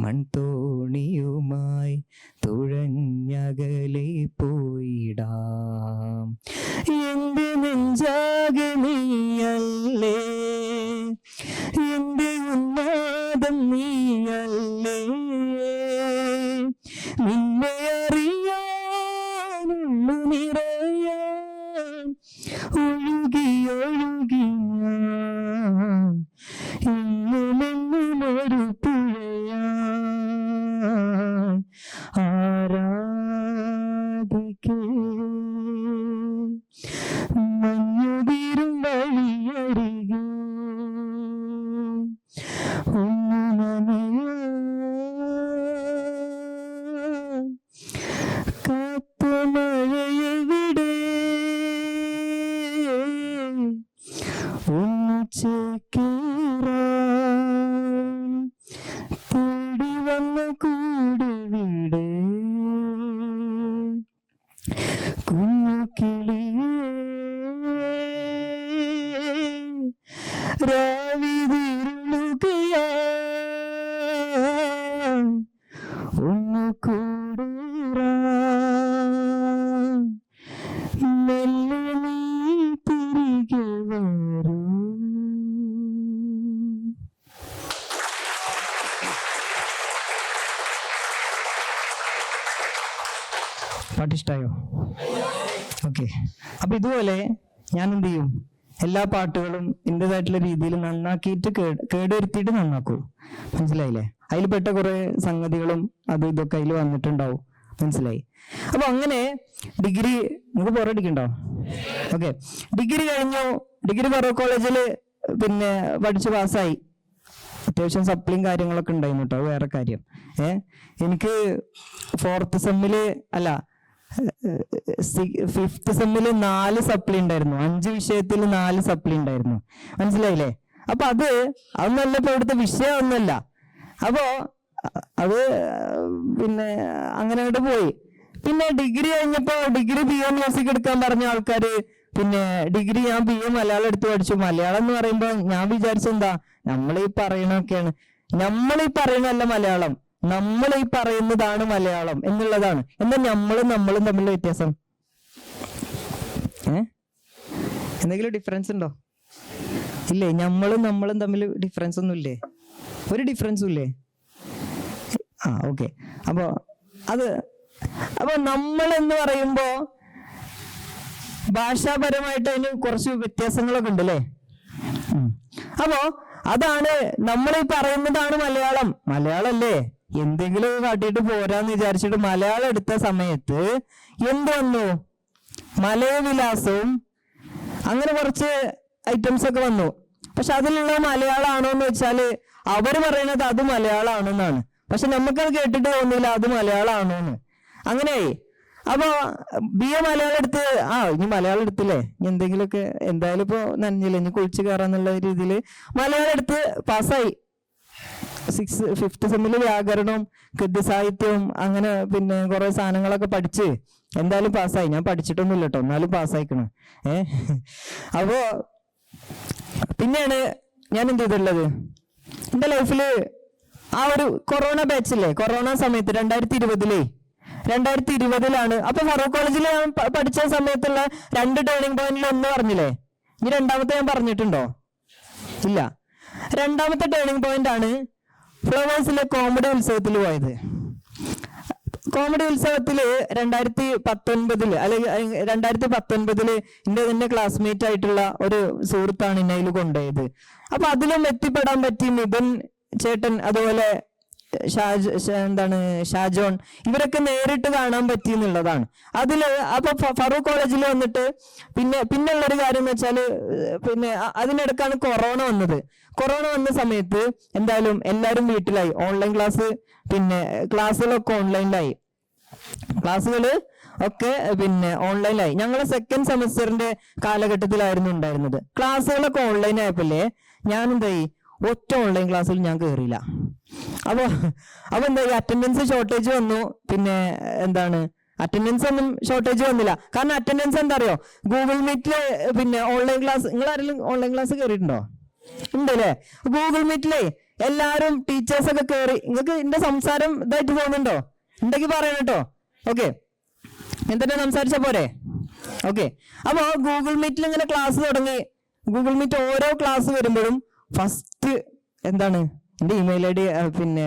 മൺതോണിയുമായി തുഴഞ്ഞകലെ പോയിടാം. എന്റെ നെഞ്ചാകെ നീയല്ലേ, എന്റെ ഉന്മാദം നീയല്ലേ, നിന്നെ അറിയാനുള്ളു നിറയാൻ ഒഴുകി ഞാൻ ഇന്നുമെന്നുമൊരു പുഴയാൻ ആരാധിക്കേ മഞ്ഞുതിരും വഴിയരികെ തേടി വന്ന കൂടെ വീട് കുഞ്ഞു കിളിയേ രാവിതിരുളുകയാ ഒന്ന് കൂടൂറാ മെല്ലെ നീ തിരികെ വരൂ. പാട്ടിഷ്ടായോ? ഓക്കെ. അപ്പൊ ഇതുപോലെ ഞാൻ എന്ത് ചെയ്യും, എല്ലാ പാട്ടുകളും എന്റേതായിട്ടുള്ള രീതിയിൽ നന്നാക്കിയിട്ട് കേടുവരുത്തിയിട്ട് നന്നാക്കൂ. മനസ്സിലായില്ലേ? അതിൽ പെട്ട കുറെ സംഗതികളും അതും ഇതൊക്കെ അതിൽ വന്നിട്ടുണ്ടാവും. മനസ്സിലായി? അപ്പൊ അങ്ങനെ ഡിഗ്രി നിങ്ങൾക്ക് പോരടിക്കണ്ടോ? ഓക്കെ. ഡിഗ്രി കഴിഞ്ഞു. ഡിഗ്രി ഫറൂഖ് കോളേജില് പിന്നെ പഠിച്ച് പാസ്സായി. അത്യാവശ്യം സപ്ലിയും കാര്യങ്ങളൊക്കെ ഉണ്ടായിരുന്നു കേട്ടോ, വേറെ കാര്യം. എനിക്ക് 4th സെമ്മില് അല്ല 5th സെമ്മില് 4 സപ്ലി ഉണ്ടായിരുന്നു. 5 വിഷയത്തിൽ 4 സപ്ലി ഉണ്ടായിരുന്നു. മനസ്സിലായില്ലേ? അപ്പൊ അതൊന്നല്ല ഇപ്പൊ ഇവിടുത്തെ വിഷയം ഒന്നല്ല. അപ്പോ അത് പിന്നെ അങ്ങനെ അങ്ങോട്ട് പോയി. പിന്നെ ഡിഗ്രി കഴിഞ്ഞപ്പോ ഡിഗ്രി BA മ്യൂസിക് എടുക്കാൻ പറഞ്ഞ ആൾക്കാര് പിന്നെ ഡിഗ്രി ഞാൻ BA മലയാളം എടുത്ത് പഠിച്ചു. മലയാളം എന്ന് പറയുമ്പോ ഞാൻ വിചാരിച്ചെന്താ, നമ്മളീ പറയണൊക്കെയാണ്. നമ്മളീ പറയുന്നതല്ല മലയാളം, നമ്മളീ പറയുന്നതാണ് മലയാളം എന്നുള്ളതാണ്. എന്താ നമ്മളും തമ്മിലുള്ള വ്യത്യാസം? എന്തെങ്കിലും ഡിഫറൻസ് ഉണ്ടോ? ഇല്ലേ? നമ്മളും തമ്മിൽ ഡിഫറൻസ് ഒന്നും ഇല്ലേ? ഒരു ഡിഫറൻസും ഇല്ലേ? ഓക്കെ. അപ്പൊ നമ്മൾ എന്ന് പറയുമ്പോ ഭാഷാപരമായിട്ട് അതിന് കുറച്ച് വ്യത്യാസങ്ങളൊക്കെ ഉണ്ട് അല്ലേ? അപ്പോ അതാണ് നമ്മൾ ഈ പറയുന്നതാണ് മലയാളം. മലയാളല്ലേ, എന്തെങ്കിലും കാട്ടിയിട്ട് പോരാന്ന് വിചാരിച്ചിട്ട് മലയാളം എടുത്ത സമയത്ത് എന്ത് വന്നു? മലയവിലാസവും അങ്ങനെ കുറച്ച് ഐറ്റംസ് ഒക്കെ വന്നു. പക്ഷെ അതിലുള്ള മലയാളമാണോ എന്ന് വെച്ചാല് അവര് പറയണത് അത് മലയാളമാണെന്നാണ്. പക്ഷെ നമുക്കത് കേട്ടിട്ട് തോന്നില്ല അത് മലയാളമാണോന്ന്. അങ്ങനെയായി. അപ്പൊ BA മലയാളം എടുത്ത് ഇനി മലയാളം എടുത്തില്ലേ, ഇനി എന്തെങ്കിലുമൊക്കെ എന്തായാലും ഇപ്പൊ നനഞ്ഞില്ല, ഇനി കുളിച്ച് കയറാന്നുള്ള രീതിയിൽ മലയാളം എടുത്ത് പാസ്സായി. 5th സെമ്മില് വ്യാകരണവും ഗദ്യസാഹിത്യവും അങ്ങനെ പിന്നെ കുറെ സാധനങ്ങളൊക്കെ പഠിച്ച് എന്തായാലും പാസ്സായി. ഞാൻ പഠിച്ചിട്ടൊന്നുമില്ല കേട്ടോ, എന്നാലും പാസ്സായിക്കണം. അപ്പോ പിന്നെയാണ് ഞാൻ എന്ത് ചെയ്തിട്ടുള്ളത്, എന്റെ ലൈഫില് ഒരു കൊറോണ ബാച്ചില്ലേ, കൊറോണ സമയത്ത് 2020 അപ്പൊ ഫറൂഖ് കോളേജിൽ ഞാൻ പഠിച്ച സമയത്തുള്ള 2 ടേണിംഗ് പോയിന്റിൽ ഒന്ന് പറഞ്ഞില്ലേ, ഇനി രണ്ടാമത്തെ ഞാൻ പറഞ്ഞിട്ടുണ്ടോ? ഇല്ല. രണ്ടാമത്തെ ടേണിംഗ് പോയിന്റ് ആണ് ഫ്ലവേഴ്സിലെ കോമഡി ഉത്സവത്തിൽ പോയത്. കോമഡി ഉത്സവത്തില് 2019 അല്ലെങ്കിൽ 2019 എന്റെ തന്നെ ക്ലാസ്മേറ്റ് ആയിട്ടുള്ള ഒരു സുഹൃത്താണ് എന്നെ അതിൽ കൊണ്ടുപോയത്. അപ്പൊ അതിലും എത്തിപ്പെടാൻ പറ്റി മിഥുൻ ചേട്ടൻ, അതുപോലെ ഷാജോൺ, ഇവരൊക്കെ നേരിട്ട് കാണാൻ പറ്റി എന്നുള്ളതാണ്. അപ്പൊ ഫറൂഖ് കോളേജിൽ വന്നിട്ട് പിന്നെയുള്ളൊരു കാര്യം എന്ന് വെച്ചാല് പിന്നെ അതിനിടക്കാണ് കൊറോണ വന്നത്. കൊറോണ വന്ന സമയത്ത് എന്തായാലും എല്ലാവരും വീട്ടിലായി. ഓൺലൈൻ ക്ലാസ്, പിന്നെ ക്ലാസ്സുകളൊക്കെ ഓൺലൈനിലായി. ക്ലാസ്സുകള് ഒക്കെ പിന്നെ ഓൺലൈനിലായി. ഞങ്ങളെ 2nd സെമസ്റ്ററിന്റെ കാലഘട്ടത്തിലായിരുന്നു ഉണ്ടായിരുന്നത്. ക്ലാസ്സുകളൊക്കെ ഓൺലൈൻ ആയപ്പോഴേ ഞാൻ എന്തായി, ഒറ്റ ഓൺലൈൻ ക്ലാസ്സിൽ ഞാൻ കയറിയില്ല. അപ്പൊ എന്താ, അറ്റൻഡൻസ് ഷോർട്ടേജ് വന്നു. പിന്നെ അറ്റൻഡൻസ് ഒന്നും ഷോർട്ടേജ് വന്നില്ല. കാരണം അറ്റൻഡൻസ് എന്താ അറിയോ, ഗൂഗിൾ മീറ്റില് പിന്നെ ഓൺലൈൻ ക്ലാസ്, നിങ്ങൾ ആരെങ്കിലും ഓൺലൈൻ ക്ലാസ് കയറിയിട്ടുണ്ടോ? ഉണ്ടല്ലേ? ഗൂഗിൾ മീറ്റിലേ എല്ലാരും ടീച്ചേഴ്സ് ഒക്കെ കയറി. നിങ്ങൾക്ക് എന്റെ സംസാരം ഇതായിട്ട് തോന്നുന്നുണ്ടോ? ഉണ്ടെങ്കിൽ പറയണം കേട്ടോ. ഓക്കെ, എന്തെന്നെ സംസാരിച്ച പോരെ? ഓക്കെ. അപ്പൊ ഗൂഗിൾ മീറ്റിൽ ഇങ്ങനെ ക്ലാസ് തുടങ്ങി. ഗൂഗിൾ മീറ്റ് ഓരോ ക്ലാസ് വരുമ്പോഴും ഫസ്റ്റ് എന്റെ ഇമെയിൽ ID പിന്നെ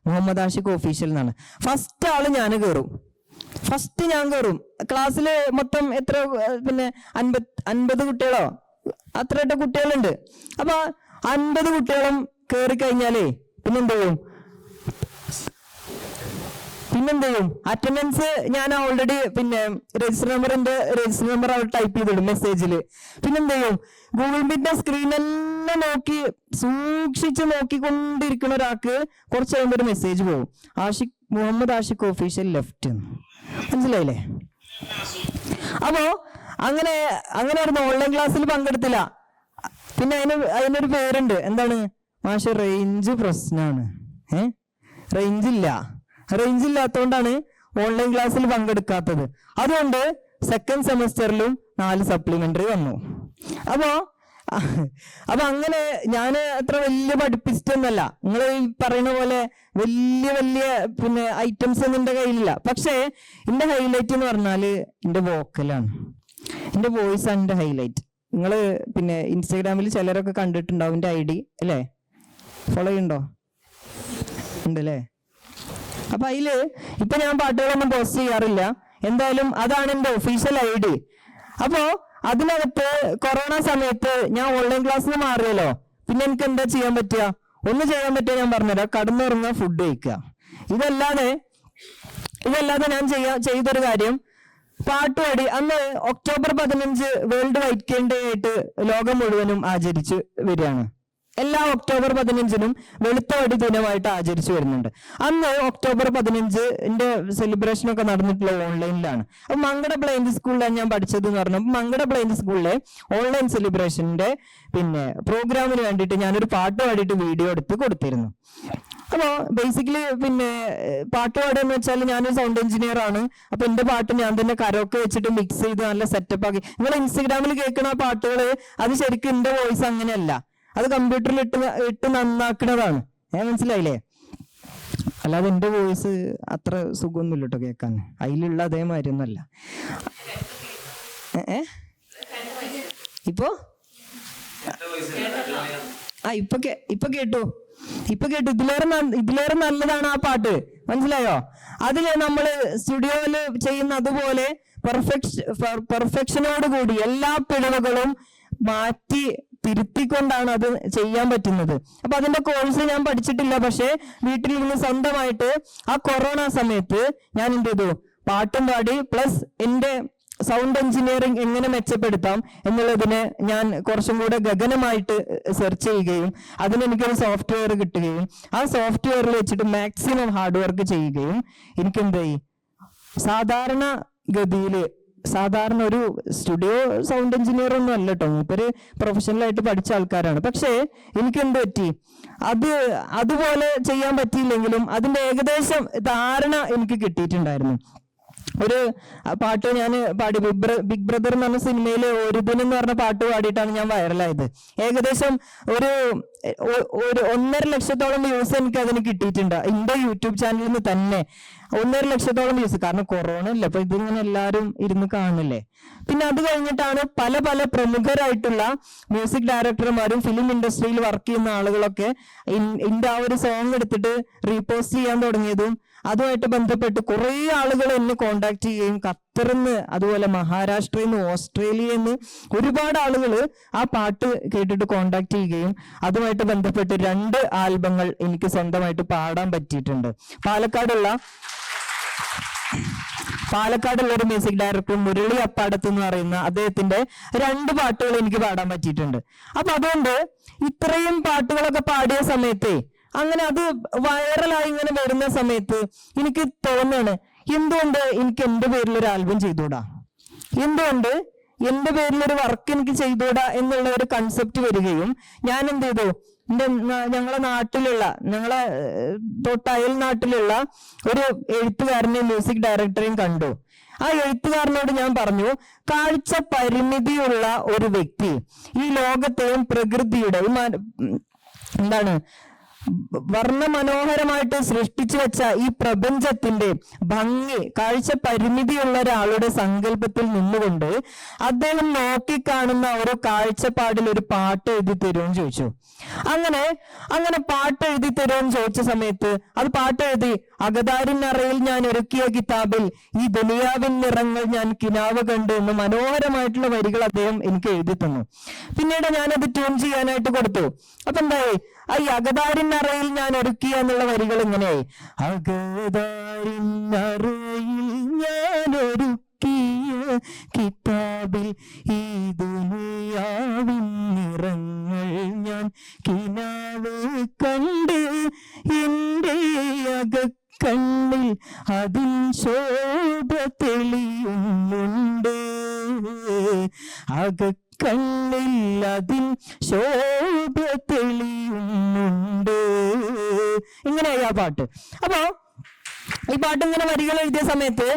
മുഹമ്മദ് ആഷിഖ് ഒഫീഷ്യൽ എന്നാണ്. ഫസ്റ്റ് ആള് ഞാൻ കയറും. ക്ലാസ്സില് മൊത്തം എത്ര പിന്നെ 50 കുട്ടികളോ അത്രയൊക്കെ കുട്ടികളുണ്ട്. അപ്പൊ 50 കുട്ടികളും കയറി കഴിഞ്ഞാലേ പിന്നെന്ത് ചെയ്യും, അറ്റൻഡൻസ് ഞാൻ ഓൾറെഡി പിന്നെ രജിസ്റ്റർ നമ്പർ അവിടെ ടൈപ്പ് ചെയ്തിടും മെസ്സേജില്. പിന്നെന്ത് ചെയ്യും, ഗൂഗിൾ മീറ്റിന്റെ സ്ക്രീനെല്ലാം സൂക്ഷിച്ച് നോക്കിക്കൊണ്ടിരിക്കുന്ന ഒരാൾക്ക് കുറച്ച് കഴിയുമ്പോൾ ഒരു മെസ്സേജ് പോകും, മുഹമ്മദ് ആഷിഖ് ഒഫീഷ്യൽ ലെഫ്റ്റ്. മനസ്സിലായില്ലേ? അപ്പോ അങ്ങനെ ആയിരുന്നു. ഓൺലൈൻ ക്ലാസ്സിൽ പങ്കെടുത്തില്ല. പിന്നെ അതിനൊരു പേരുണ്ട്, എന്താണ് മാഷ്? റേഞ്ച് പ്രശ്നമാണ്. റേഞ്ച് ഇല്ലാത്തതുകൊണ്ടാണ് ഓൺലൈൻ ക്ലാസ്സിൽ പങ്കെടുക്കാത്തത്. അതുകൊണ്ട് സെക്കൻഡ് സെമസ്റ്ററിലും 4 സപ്ലിമെന്ററി വന്നു. അപ്പൊ അങ്ങനെ ഞാൻ അത്ര വലിയ പഠിപ്പിച്ചിട്ടൊന്നല്ല, നിങ്ങൾ ഈ പറയുന്ന പോലെ വലിയ പിന്നെ ഐറ്റംസ് ഒന്നും എൻ്റെ കയ്യിലില്ല. പക്ഷേ എൻ്റെ ഹൈലൈറ്റ് എന്ന് പറഞ്ഞാല് എൻ്റെ വോക്കലാണ്, എൻ്റെ വോയിസ് ആണ് എൻ്റെ ഹൈലൈറ്റ്. നിങ്ങൾ പിന്നെ ഇൻസ്റ്റാഗ്രാമിൽ ചിലരൊക്കെ കണ്ടിട്ടുണ്ടാവും എൻ്റെ ID അല്ലേ? ഫോളോ ചെയ്യുന്നുണ്ടോ? ഉണ്ടല്ലേ? അപ്പൊ അതില് ഇപ്പൊ ഞാൻ പാട്ടുകളൊന്നും പോസ്റ്റ് ചെയ്യാറില്ല. എന്തായാലും അതാണ് എൻ്റെ ഒഫീഷ്യൽ ID. അപ്പോ അതിനകത്ത് കൊറോണ സമയത്ത് ഞാൻ ഓൺലൈൻ ക്ലാസ്സിൽ മാറിയല്ലോ. പിന്നെ എനിക്ക് എന്താ ചെയ്യാൻ പറ്റുക? ഒന്ന് ചെയ്യാൻ പറ്റുക ഞാൻ പറഞ്ഞുതരാം, കടന്നുറങ്ങുക, ഫുഡ് കഴിക്കുക. ഇതല്ലാതെ ഞാൻ ചെയ്തൊരു കാര്യം, പാട്ടുപാടി. അന്ന് October 15 world white cane day ആയിട്ട് ലോകം മുഴുവനും ആചരിച്ചു വരികയാണ്. എല്ലാ ഒക്ടോബർ 15-നും വെളുത്തവടി ദിനമായിട്ട് ആചരിച്ചു വരുന്നുണ്ട്. അന്ന് ഒക്ടോബർ 15-ന്റെ സെലിബ്രേഷൻ ഒക്കെ നടന്നിട്ടുള്ള ഓൺലൈനിലാണ്. അപ്പൊ മങ്കട ബ്ലൈൻഡ് സ്കൂളിലാണ് ഞാൻ പഠിച്ചത് എന്ന് പറഞ്ഞു. മങ്കട ബ്ലൈൻഡ് സ്കൂളിലെ ഓൺലൈൻ സെലിബ്രേഷന്റെ പിന്നെ പ്രോഗ്രാമിന് വേണ്ടിയിട്ട് ഞാനൊരു പാട്ട് പാടിയിട്ട് വീഡിയോ എടുത്ത് കൊടുത്തിരുന്നു. അപ്പോ ബേസിക്കലി പിന്നെ പാട്ട് പാടുകയെന്ന് വെച്ചാൽ ഞാനൊരു സൗണ്ട് എഞ്ചിനീയർ ആണ്. അപ്പൊ എന്റെ പാട്ട് ഞാൻ തന്നെ കരോക്കെ വെച്ചിട്ട് മിക്സ് ചെയ്ത് നല്ല സെറ്റപ്പ് ആക്കി. നിങ്ങൾ ഇൻസ്റ്റഗ്രാമിൽ കേൾക്കുന്ന പാട്ടുകൾ അത് ശരിക്കും എന്റെ വോയിസ് അങ്ങനെയല്ല, അത് കമ്പ്യൂട്ടറിൽ ഇട്ട് നന്നാക്കുന്നതാണ്. മനസ്സിലായില്ലേ? അല്ലാതെ എന്റെ വോയിസ് അത്ര സുഖമൊന്നുമില്ല കേട്ടോ കേൾക്കാൻ, അതിലുള്ള അതേമാതിരി ഒന്നുമല്ല. ഇപ്പൊ ഇപ്പൊ കേട്ടു. ഇതിലേറെ നല്ലതാണ് ആ പാട്ട്. മനസ്സിലായോ? അതില് നമ്മള് സ്റ്റുഡിയോയില് ചെയ്യുന്ന അതുപോലെ പെർഫെക്ഷനോട് കൂടി എല്ലാ പിഴവുകളും മാറ്റി തിരുത്തിക്കൊണ്ടാണ് അത് ചെയ്യാൻ പറ്റുന്നത്. അപ്പൊ അതിന്റെ കോഴ്സ് ഞാൻ പഠിച്ചിട്ടില്ല. പക്ഷെ വീട്ടിലിരുന്ന് സ്വന്തമായിട്ട് ആ കൊറോണ സമയത്ത് ഞാൻ എന്ത് ചെയ്തു, പാട്ടും പാടി പ്ലസ് എന്റെ സൗണ്ട് എഞ്ചിനീയറിംഗ് എങ്ങനെ മെച്ചപ്പെടുത്താം എന്നുള്ളതിന് ഞാൻ കുറച്ചും കൂടെ ഗഗനമായിട്ട് സെർച്ച് ചെയ്യുകയും അതിനെനിക്കൊരു സോഫ്റ്റ്വെയർ കിട്ടുകയും ആ സോഫ്റ്റ്വെയറിൽ വെച്ചിട്ട് മാക്സിമം ഹാർഡ് വർക്ക് ചെയ്യുകയും എനിക്കെന്തായി, സാധാരണ ഒരു സ്റ്റുഡിയോ സൗണ്ട് എഞ്ചിനീയർ ഒന്നും അല്ല കേട്ടോ, മൂപ്പര് പ്രൊഫഷണലായിട്ട് പഠിച്ച ആൾക്കാരാണ്. പക്ഷേ എനിക്ക് എന്ത് പറ്റി, അതുപോലെ ചെയ്യാൻ പറ്റിയില്ലെങ്കിലും അതിന്റെ ഏകദേശം ധാരണ എനിക്ക് കിട്ടിയിട്ടുണ്ടായിരുന്നു. ഒരു പാട്ട് ഞാൻ പാടി, ബിഗ് ബ്രദർ എന്ന് പറഞ്ഞ സിനിമയിലെ ഒരുദിനം എന്ന് പറഞ്ഞ പാട്ട് പാടിയിട്ടാണ് ഞാൻ വൈറലായത്. ഏകദേശം ഒരു 1.5 ലക്ഷത്തോളം വ്യൂസ് എനിക്ക് അതിന് കിട്ടിയിട്ടുണ്ട്. എന്റെ യൂട്യൂബ് ചാനലിൽ നിന്ന് തന്നെ 1.5 ലക്ഷത്തോളം വ്യൂസ്. കാരണം കൊറോണ ഇല്ല, അപ്പൊ ഇതിങ്ങനെ എല്ലാവരും ഇരുന്ന് കാണില്ലേ. പിന്നെ അത് കഴിഞ്ഞിട്ടാണ് പല പ്രമുഖരായിട്ടുള്ള മ്യൂസിക് ഡയറക്ടർമാരും ഫിലിം ഇൻഡസ്ട്രിയിൽ വർക്ക് ചെയ്യുന്ന ആളുകളൊക്കെ എന്റെ ആ ഒരു സോങ് എടുത്തിട്ട് റീപോസ്റ്റ് ചെയ്യാൻ തുടങ്ങിയതും അതുമായിട്ട് ബന്ധപ്പെട്ട് കുറെ ആളുകൾ എന്നെ കോണ്ടാക്ട് ചെയ്യുകയും ഖത്തറിന്ന്, അതുപോലെ മഹാരാഷ്ട്രയിൽ നിന്ന്, ഓസ്ട്രേലിയയിൽ നിന്ന് ഒരുപാട് ആളുകൾ ആ പാട്ട് കേട്ടിട്ട് കോണ്ടാക്ട് ചെയ്യുകയും അതുമായിട്ട് ബന്ധപ്പെട്ട് 2 ആൽബങ്ങൾ എനിക്ക് സ്വന്തമായിട്ട് പാടാൻ പറ്റിയിട്ടുണ്ട്. പാലക്കാടുള്ള ഒരു മ്യൂസിക് ഡയറക്ടർ മുരളി അപ്പാടത്ത് എന്ന് പറയുന്ന അദ്ദേഹത്തിന്റെ 2 പാട്ടുകൾ എനിക്ക് പാടാൻ പറ്റിയിട്ടുണ്ട്. അപ്പൊ അതുകൊണ്ട് ഇത്രയും പാട്ടുകളൊക്കെ പാടിയ സമയത്തെ അങ്ങനെ അത് വൈറലായി ഇങ്ങനെ വരുന്ന സമയത്ത് എനിക്ക് തോന്നുകയാണ്, എന്തുകൊണ്ട് എനിക്ക് എന്റെ പേരിൽ ഒരു ആൽബം ചെയ്തുകൂടാ, എന്തുകൊണ്ട് എന്റെ പേരിലൊരു വർക്ക് എനിക്ക് ചെയ്തുകൂടാ എന്നുള്ള ഒരു കൺസെപ്റ്റ് വരികയും ഞാൻ എന്ത് ചെയ്തു, ഞങ്ങളെ തൊട്ടയൽ നാട്ടിലുള്ള ഒരു എഴുത്തുകാരനെയും മ്യൂസിക് ഡയറക്ടറെയും കണ്ടു. ആ എഴുത്തുകാരനോട് ഞാൻ പറഞ്ഞു, കാഴ്ച പരിമിതിയുള്ള ഒരു വ്യക്തി ഈ ലോകത്തെയും പ്രകൃതിയുടെയും വർണ്ണമനോഹരമായിട്ട് സൃഷ്ടിച്ചു വെച്ച ഈ പ്രപഞ്ചത്തിന്റെ ഭംഗി കാഴ്ച പരിമിതിയുള്ള ഒരാളുടെ സങ്കല്പത്തിൽ നിന്നുകൊണ്ട് അദ്ദേഹം നോക്കിക്കാണുന്ന ഒരു കാഴ്ചപ്പാടിൽ ഒരു പാട്ട് എഴുതി തരുമെന്ന് ചോദിച്ചു. അങ്ങനെ പാട്ട് എഴുതി തരുമെന്ന് ചോദിച്ച സമയത്ത് അത് പാട്ട് എഴുതി. അകതാരിനറയിൽ ഞാൻ ഒരുക്കിയ കിതാബിൽ ഈ ദുനിയാവിൻ നിറങ്ങൾ ഞാൻ കിനാവ് കണ്ട് എന്ന് മനോഹരമായിട്ടുള്ള വരികൾ അദ്ദേഹം എനിക്ക് എഴുതി തന്നു. പിന്നീട് ഞാനത് ട്യൂൺ ചെയ്യാനായിട്ട് കൊടുത്തു. അപ്പൊ എന്തായി, ഈ അകതാരിനറയിൽ ഞാൻ ഒരുക്കിയ എന്നുള്ള വരികൾ ഇങ്ങനെയായി. അകതാരിനറയിൽ ഞാൻ ഒരുക്കിയ കിതാബിൽ ഈ ദുനിയാവിൻ നിറങ്ങൾ ഞാൻ കിനാവ് കണ്ട് എൻ്റെ അകക്കണ്ണിൽ അതിൻ ശോഭ തെളിയുന്നുണ്ട്, അകക്കണ്ണിൽ അതിൻ ശോഭ തെളിയുന്നുണ്ട്. ഇങ്ങനെയായി ആ പാട്ട്. അപ്പോ ഈ പാട്ട് ഇങ്ങനെ വരികൾ എഴുതിയ സമയത്ത്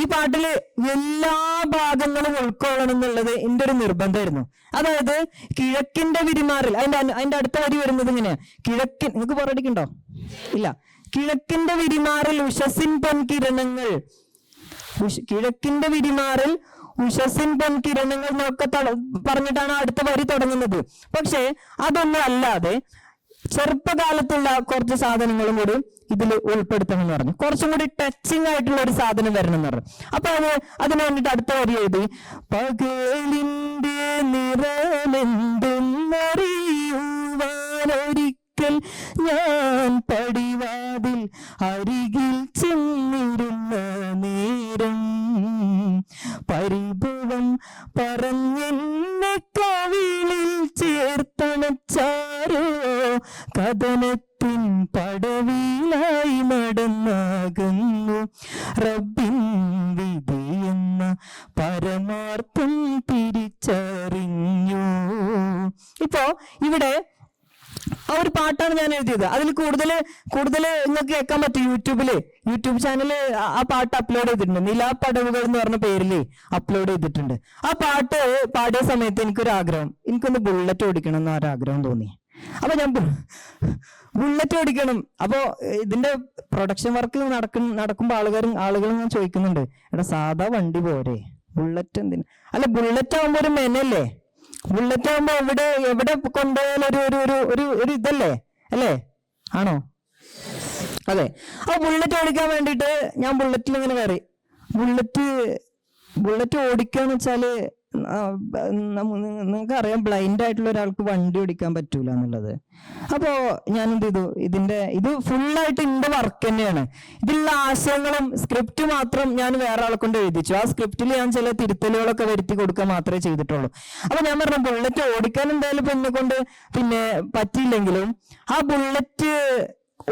ഈ പാട്ടില് എല്ലാ ഭാഗങ്ങളും ഉൾക്കൊള്ളണം എന്നുള്ളത് എൻ്റെ ഒരു നിർബന്ധമായിരുന്നു. അതായത് കിഴക്കിന്റെ വിരിമാറിൽ, അതിന്റെ അടുത്ത വരി വരുന്നത് ഇങ്ങനെയാ, കിഴക്കൻ, നിങ്ങൾക്ക് പുറടിക്കുണ്ടോ? ഇല്ല. കിഴക്കിന്റെ വിരിമാറിൽ ഉഷസിൻ പൊൻകിരണങ്ങൾ, കിഴക്കിന്റെ വിരിമാറിൽ ഉഷസിൻ പൊൻകിരണങ്ങൾ എന്നൊക്കെ പറഞ്ഞിട്ടാണ് അടുത്ത വരി തുടങ്ങുന്നത്. പക്ഷെ അതൊന്നും അല്ലാതെ ചെറുപ്പകാലത്തുള്ള കുറച്ച് സാധനങ്ങളും കൂടി ഇതിൽ ഉൾപ്പെടുത്തണം എന്ന് പറഞ്ഞു. കുറച്ചും കൂടി ടച്ചിങ് ആയിട്ടുള്ള ഒരു സാധനം വരണം എന്ന് പറഞ്ഞു. അപ്പൊ അതിന് വേണ്ടിട്ട് അടുത്ത വരി എഴുതി, പകലിന്റെ നിറമെന്തെന്നറിയുവാനൊരിക്കൽ ഞാൻ പടിവാതിൽ അരികിൽ ചെന്നിരുന്ന നേരം പരിഭവം പറഞ്ഞെന്നെ കവിളിൽ ചേർത്തണച്ചാരോ കഥനത്തിൻ പടവിലായി നടന്നാകുന്നു റബ്ബിൻ വിധിയെന്ന പരമാർത്ഥം തിരിച്ചറിഞ്ഞു. ഇപ്പോ ഇവിടെ ആ ഒരു പാട്ടാണ് ഞാൻ എഴുതിയത്. അതിൽ കൂടുതൽ നിങ്ങൾക്ക് കേൾക്കാൻ പറ്റും. യൂട്യൂബ് ചാനല് ആ പാട്ട് അപ്ലോഡ് ചെയ്തിട്ടുണ്ട്. നിലാപ്പടവുകൾ എന്ന് പറഞ്ഞ പേരിൽ അപ്ലോഡ് ചെയ്തിട്ടുണ്ട്. ആ പാട്ട് പാടിയ സമയത്ത് എനിക്കൊന്ന് ബുള്ളറ്റ് ഓടിക്കണം എന്ന ഒരാഗ്രഹം തോന്നി. അപ്പൊ ഞാൻ ബുള്ളറ്റ് ഓടിക്കണം. അപ്പോ ഇതിന്റെ പ്രൊഡക്ഷൻ വർക്ക് നടക്കുമ്പോ ആളുകൾ ഞാൻ ചോദിക്കുന്നുണ്ട്, എടാ സാധാ വണ്ടി പോരെ, ബുള്ളറ്റ് എന്തിനാ? അല്ല, ബുള്ളറ്റ് ആകുമ്പോ ഒരു മെനല്ലേ? ബുള്ളറ്റ് ആകുമ്പോ എവിടെ കൊണ്ടുപോയാൽ ഒരു ഇതല്ലേ അല്ലേ? ആണോ? അതെ. ആ ബുള്ളറ്റ് ഓടിക്കാൻ വേണ്ടിയിട്ട് ഞാൻ ബുള്ളറ്റിൽ ഇങ്ങനെ കയറി. ബുള്ളറ്റ് ഓടിക്കാന്ന് വെച്ചാല് നിങ്ങൾക്ക് അറിയാം, ബ്ലൈൻഡ് ആയിട്ടുള്ള ഒരാൾക്ക് വണ്ടി ഓടിക്കാൻ പറ്റൂല എന്നുള്ളത്. അപ്പോ ഞാൻ എന്ത് ചെയ്തു, ഇത് ഫുള്ളായിട്ട് എന്റെ വർക്ക് തന്നെയാണ്. ഇതിലുള്ള ആശയങ്ങളും സ്ക്രിപ്റ്റ് മാത്രം ഞാൻ വേറെ ആളെ കൊണ്ട് എഴുതിച്ചു. ആ സ്ക്രിപ്റ്റിൽ ഞാൻ ചില തിരുത്തലുകളൊക്കെ വരുത്തി കൊടുക്കാൻ മാത്രമേ ചെയ്തിട്ടുള്ളൂ. അപ്പൊ ഞാൻ പറഞ്ഞു, ബുള്ളറ്റ് ഓടിക്കാൻ എന്തായാലും എന്നെ കൊണ്ട് പറ്റിയില്ലെങ്കിലും ആ ബുള്ളറ്റ്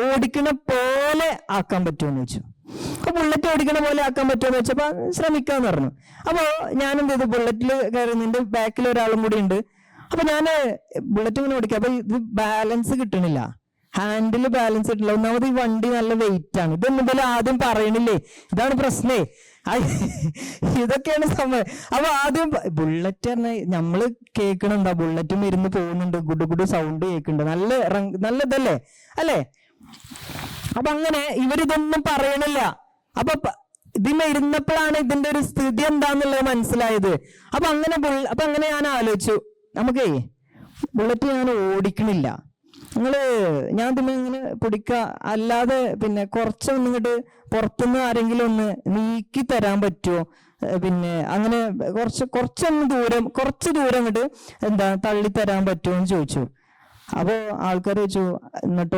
ഓടിക്കണ പോലെ ആക്കാൻ പറ്റുമെന്ന് വെച്ചു. അപ്പൊ ബുള്ളറ്റ് ഓടിക്കണ പോലെ ആക്കാൻ പറ്റുമെന്ന് വെച്ചപ്പോ ശ്രമിക്കാന്ന് പറഞ്ഞു. അപ്പൊ ഞാൻ എന്ത് ചെയ്തു, ബുള്ളറ്റിൽ കയറി, നിന്റെ ബാക്കിൽ ഒരാളും കൂടി ഉണ്ട്. അപ്പൊ ഞാന് ബുള്ളറ്റ് ഇങ്ങനെ ഓടിക്കാം. അപ്പൊ ഇത് ബാലൻസ് കിട്ടണില്ല, ഹാൻഡിൽ ബാലൻസ് കിട്ടില്ല. ഒന്നാമത് ഈ വണ്ടി നല്ല വെയിറ്റ് ആണ്. ഇതൊന്നും പോലെ ആദ്യം പറയണില്ലേ, ഇതാണ് പ്രശ്നേ. ഇതൊക്കെയാണ് സംഭവം. അപ്പൊ ആദ്യം ബുള്ളറ്റ് പറഞ്ഞ നമ്മള് കേൾക്കണ എന്താ, ബുള്ളറ്റും ഇരുന്ന് പോകുന്നുണ്ട്, ഗുഡു സൗണ്ട് കേൾക്കുന്നുണ്ട്, നല്ല ഇതല്ലേ അല്ലേ? അപ്പൊ അങ്ങനെ ഇവരിതൊന്നും പറയണില്ല. അപ്പൊ ഇതിന് ഇരുന്നപ്പോഴാണ് ഇതിന്റെ ഒരു സ്ഥിതി എന്താന്നുള്ളത് മനസ്സിലായത്. അപ്പൊ അങ്ങനെ ഞാൻ ആലോചിച്ചു, നമുക്കേ ബുള്ളറ്റ് ഞാൻ ഓടിക്കണില്ല, ഞാൻ ഇങ്ങനെ പിടിക്ക, അല്ലാതെ കുറച്ചൊന്നും ഇങ്ങോട്ട് പുറത്തുനിന്ന് ആരെങ്കിലും ഒന്ന് നീക്കി തരാൻ പറ്റുമോ? അങ്ങനെ കുറച്ച് ദൂരം ഇങ്ങോട്ട് തള്ളി തരാൻ പറ്റുമോ എന്ന് ചോദിച്ചു. അപ്പൊ ആൾക്കാർ ചോദിച്ചു, എന്നിട്ട്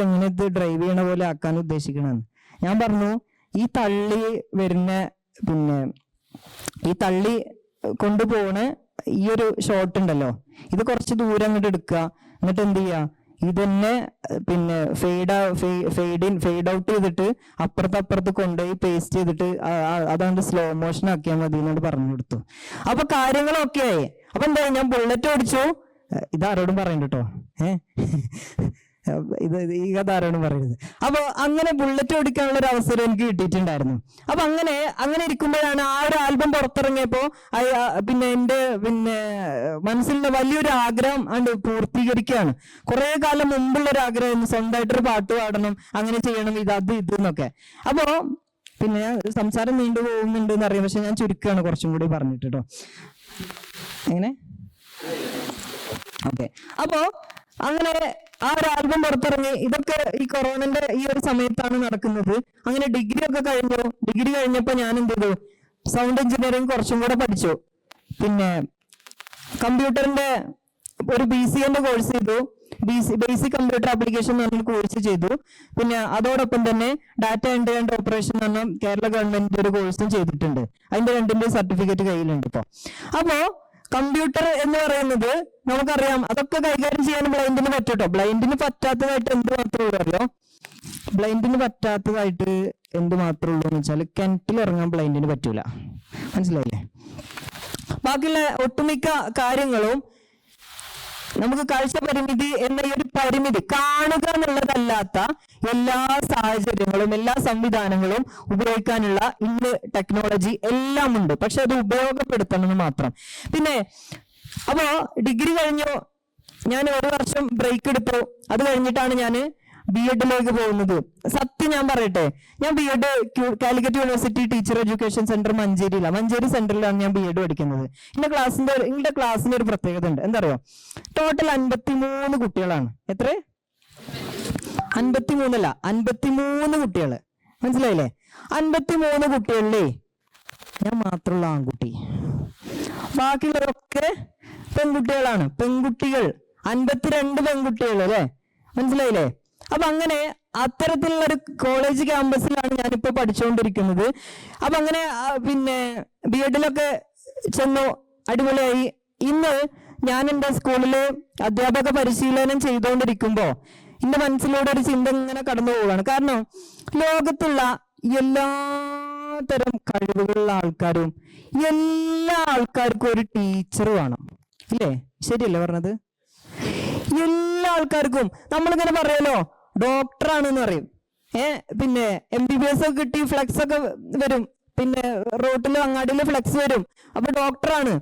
എങ്ങനെ ഇത് ഡ്രൈവ് ചെയ്യണ പോലെ ആക്കാൻ ഉദ്ദേശിക്കണെന്ന്. ഞാൻ പറഞ്ഞു, ഈ തള്ളി കൊണ്ടുപോണ ഈ ഒരു ഷോട്ട് ഉണ്ടല്ലോ, ഇത് കുറച്ച് ദൂരം അങ്ങോട്ട് എടുക്കുക, എന്നിട്ട് എന്ത് ചെയ്യാ, ഇതന്നെ ഫെയ്ഡ് ഔട്ട് ചെയ്തിട്ട് അപ്പുറത്ത് കൊണ്ടുപോയി പേസ്റ്റ് ചെയ്തിട്ട് അതാണ്ട് സ്ലോ മോഷൻ ആക്കിയാൽ മതി എന്നോട് പറഞ്ഞു കൊടുത്തു. അപ്പൊ കാര്യങ്ങളൊക്കെ ആയി. അപ്പൊ എന്താ, ഞാൻ ബുള്ളറ്റ് ഓടിച്ചു. ഇതാരോടും പറയണ്ട കേട്ടോ, ഈ കഥ ആരോടും പറയരുത്. അപ്പൊ അങ്ങനെ ബുള്ളറ്റ് ഓടിക്കാനുള്ള ഒരു അവസരം എനിക്ക് കിട്ടിയിട്ടുണ്ടായിരുന്നു. അപ്പൊ അങ്ങനെ ഇരിക്കുമ്പോഴാണ് ആ ഒരു ആൽബം പുറത്തിറങ്ങിയപ്പോ എന്റെ മനസ്സിലുള്ള വലിയൊരു ആഗ്രഹം പൂർത്തീകരിക്കുകയാണ്. കുറെ കാലം മുമ്പുള്ള ഒരു ആഗ്രഹം, സ്വന്തമായിട്ടൊരു പാട്ട് പാടണം, അങ്ങനെ ചെയ്യണം, ഇത് എന്നൊക്കെ. അപ്പോ ഞാൻ സംസാരം നീണ്ടു പോകുന്നുണ്ട് എന്ന് അറിയാം, പക്ഷെ ഞാൻ ചുരുക്കമാണ് കുറച്ചും കൂടി പറഞ്ഞിട്ട് കേട്ടോ. എങ്ങനെ? ഓക്കെ. അപ്പോ അങ്ങനെ ആ ഒരു ആൽബം പുറത്തിറങ്ങി. ഇതൊക്കെ ഈ കൊറോണന്റെ ഈ ഒരു സമയത്താണ് നടക്കുന്നത്. അങ്ങനെ ഡിഗ്രി കഴിഞ്ഞപ്പോ ഞാൻ എന്ത് ചെയ്തു, സൗണ്ട് എഞ്ചിനീയറിംഗ് കുറച്ചും കൂടെ പഠിച്ചു. കമ്പ്യൂട്ടറിന്റെ ഒരു BCA കോഴ്സ് ചെയ്തു. ബേസിക് കമ്പ്യൂട്ടർ ആപ്ലിക്കേഷൻ എന്ന് പറഞ്ഞ കോഴ്സ് ചെയ്തു. അതോടൊപ്പം തന്നെ ഡാറ്റ എൻട്രി ആൻഡ് ഓപ്പറേഷൻ എന്ന് പറഞ്ഞ കേരള ഗവൺമെന്റ് ഒരു കോഴ്സും ചെയ്തിട്ടുണ്ട്. അതിന്റെ രണ്ടിന്റെ സർട്ടിഫിക്കറ്റ് കയ്യിലുണ്ട് ഇപ്പൊ. അപ്പോ കമ്പ്യൂട്ടർ എന്ന് പറയുന്നത് നമുക്കറിയാം, അതൊക്കെ കൈകാര്യം ചെയ്യാൻ ബ്ലൈൻഡിന് പറ്റൂട്ടോ. ബ്ലൈൻഡിന് പറ്റാത്തതായിട്ട് എന്ത് മാത്രമേ ഉള്ളൂ അറിയോ? ബ്ലൈൻഡിന് പറ്റാത്തതായിട്ട് എന്ത് മാത്രമേ ഉള്ളൂ എന്ന് വെച്ചാൽ, കിണറ്റിൽ ഇറങ്ങാൻ ബ്ലൈൻഡിന് പറ്റൂല. മനസ്സിലായില്ലേ? ബാക്കിയുള്ള ഒട്ടുമിക്ക കാര്യങ്ങളും നമുക്ക് കാഴ്ച പരിമിതി എന്ന ഈ ഒരു പരിമിതി കാണുക എന്നുള്ളതല്ലാത്ത എല്ലാ സാഹചര്യങ്ങളും എല്ലാ സംവിധാനങ്ങളും ഉപയോഗിക്കാനുള്ള ഇന്ന് ടെക്നോളജി എല്ലാം ഉണ്ട്. പക്ഷെ അത് ഉപയോഗപ്പെടുത്തണമെന്ന് മാത്രം. പിന്നെ അപ്പോ ഡിഗ്രി കഴിഞ്ഞു, ഞാൻ ഒരു വർഷം ബ്രേക്ക് എടുത്തു. അത് കഴിഞ്ഞിട്ടാണ് ഞാൻ ബി.എഡിലേക്ക് പോകുന്നത്. സത്യം ഞാൻ പറയട്ടെ, ഞാൻ B Ed Calicut university teacher education centre Manjeri സെന്ററിലാണ് ഞാൻ ബി.എഡ് പഠിക്കുന്നത്. എന്റെ ക്ലാസ്സിന് ഒരു പ്രത്യേകത ഉണ്ട്. എന്താ അറിയോ? ടോട്ടൽ 53 കുട്ടികളാണ്. എത്ര? 53 അല്ല, 53 കുട്ടികള്. മനസ്സിലായില്ലേ? 53 കുട്ടികളിലേ ഞാൻ മാത്രമുള്ള ആൺകുട്ടി, ബാക്കിയുള്ളവരൊക്കെ പെൺകുട്ടികളാണ്. പെൺകുട്ടികൾ 52 പെൺകുട്ടികൾ അല്ലേ? മനസ്സിലായില്ലേ? അപ്പൊ അങ്ങനെ അത്തരത്തിലുള്ള ഒരു കോളേജ് ക്യാമ്പസിലാണ് ഞാനിപ്പോ പഠിച്ചുകൊണ്ടിരിക്കുന്നത്. അപ്പൊ അങ്ങനെ പിന്നെ ബി.എഡിലൊക്കെ ചെന്നു, അടിപൊളിയായി. ഇന്ന് ഞാൻ എൻ്റെ സ്കൂളില് അധ്യാപക പരിശീലനം ചെയ്തുകൊണ്ടിരിക്കുമ്പോ എന്റെ മനസ്സിലൂടെ ഒരു ചിന്ത ഇങ്ങനെ കടന്നു പോവുകയാണ്. കാരണം ലോകത്തുള്ള എല്ലാ തരം കഴിവുകളുള്ള ആൾക്കാരും എല്ലാ ആൾക്കാർക്കും ഒരു ടീച്ചർ വേണം, ഇല്ലേ? ശരിയല്ലേ പറഞ്ഞത്? എല്ലാ ആൾക്കാർക്കും നമ്മളിങ്ങനെ പറയല്ലോ ഡോക്ടറാണെന്ന് പറയും, പിന്നെ MBBS ഒക്കെ കിട്ടി ഫ്ലെക്സ് ഒക്കെ വരും, പിന്നെ റോട്ടിലും അങ്ങാടിയിലും ഫ്ലെക്സ് വരും, അപ്പൊ ഡോക്ടറാണ്.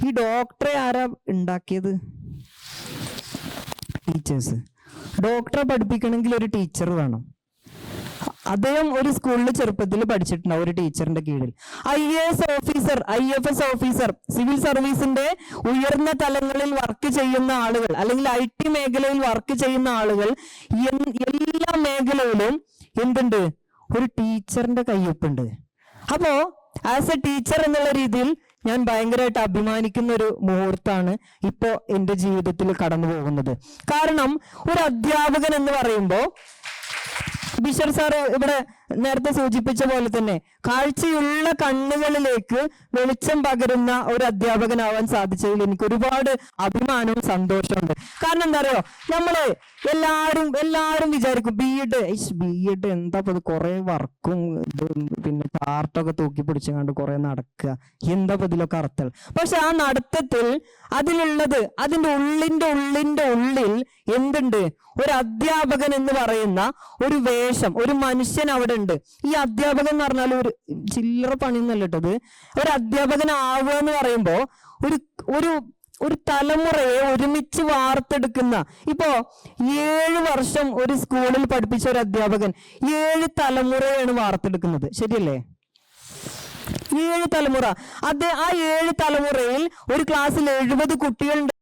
ഈ ഡോക്ടറെ ആരാ ഉണ്ടാക്കിയത്? ടീച്ചേഴ്സ്. ഡോക്ടറെ പഠിപ്പിക്കണമെങ്കിൽ ഒരു ടീച്ചർ വേണം. അദ്ദേഹം ഒരു സ്കൂളിൽ ചെറുപ്പത്തിൽ പഠിച്ചിട്ടുണ്ടാവും ഒരു ടീച്ചറിന്റെ കീഴിൽ. IAS officer, IFS officer, civil സർവീസിന്റെ ഉയർന്ന തലങ്ങളിൽ വർക്ക് ചെയ്യുന്ന ആളുകൾ, അല്ലെങ്കിൽ IT മേഖലയിൽ വർക്ക് ചെയ്യുന്ന ആളുകൾ, എല്ലാ മേഖലയിലും എന്തുണ്ട്? ഒരു ടീച്ചറിന്റെ കയ്യൊപ്പുണ്ട്. അപ്പോ ആസ് എ ടീച്ചർ എന്നുള്ള രീതിയിൽ ഞാൻ ഭയങ്കരമായിട്ട് അഭിമാനിക്കുന്ന ഒരു മുഹൂർത്തമാണ് ഇപ്പോ എൻ്റെ ജീവിതത്തിൽ കടന്നു പോകുന്നത്. കാരണം ഒരു അധ്യാപകൻ എന്ന് പറയുമ്പോൾ ബിഷർ സാറ് ഇവിടെ നേരത്തെ സൂചിപ്പിച്ച പോലെ തന്നെ കാഴ്ചയുള്ള കണ്ണുകളിലേക്ക് വെളിച്ചം പകരുന്ന ഒരു അധ്യാപകനാവാൻ സാധിച്ചതിൽ എനിക്ക് ഒരുപാട് അഭിമാനവും സന്തോഷമുണ്ട്. കാരണം എന്താ അറിയോ, നമ്മള് എല്ലാരും വിചാരിക്കും ബി.എഡ് എന്താ കുറെ വർക്കും പിന്നെ ചാർട്ടൊക്കെ തൂക്കി പിടിച്ചുകൊണ്ട് കുറെ നടക്കുക, എന്താ ഇതിലൊക്കെ അർത്ഥം. പക്ഷെ ആ നടത്തത്തിൽ അതിലുള്ളത്, അതിന്റെ ഉള്ളിൽ എന്തുണ്ട്? ഒരു അധ്യാപകൻ എന്ന് പറയുന്ന ഒരു വേഷം, ഒരു മനുഷ്യൻ അവിടെ ഉണ്ട്. ഈ അധ്യാപകൻ എന്ന് പറഞ്ഞാൽ ഒരു ചില്ലറ പണിയൊന്നല്ല കേട്ടത്. ഒരു അധ്യാപകനാവുക എന്ന് പറയുമ്പോ ഒരു തലമുറയെ ഒരുമിച്ച് വാർത്തെടുക്കുന്ന, ഇപ്പോ 7 വർഷം ഒരു സ്കൂളിൽ പഠിപ്പിച്ച ഒരു അധ്യാപകൻ 7 തലമുറയാണ് വാർത്തെടുക്കുന്നത്. ശരിയല്ലേ? 7 തലമുറ. ആ 7 തലമുറയിൽ ഒരു ക്ലാസ്സിൽ 70 കുട്ടികളുണ്ട്.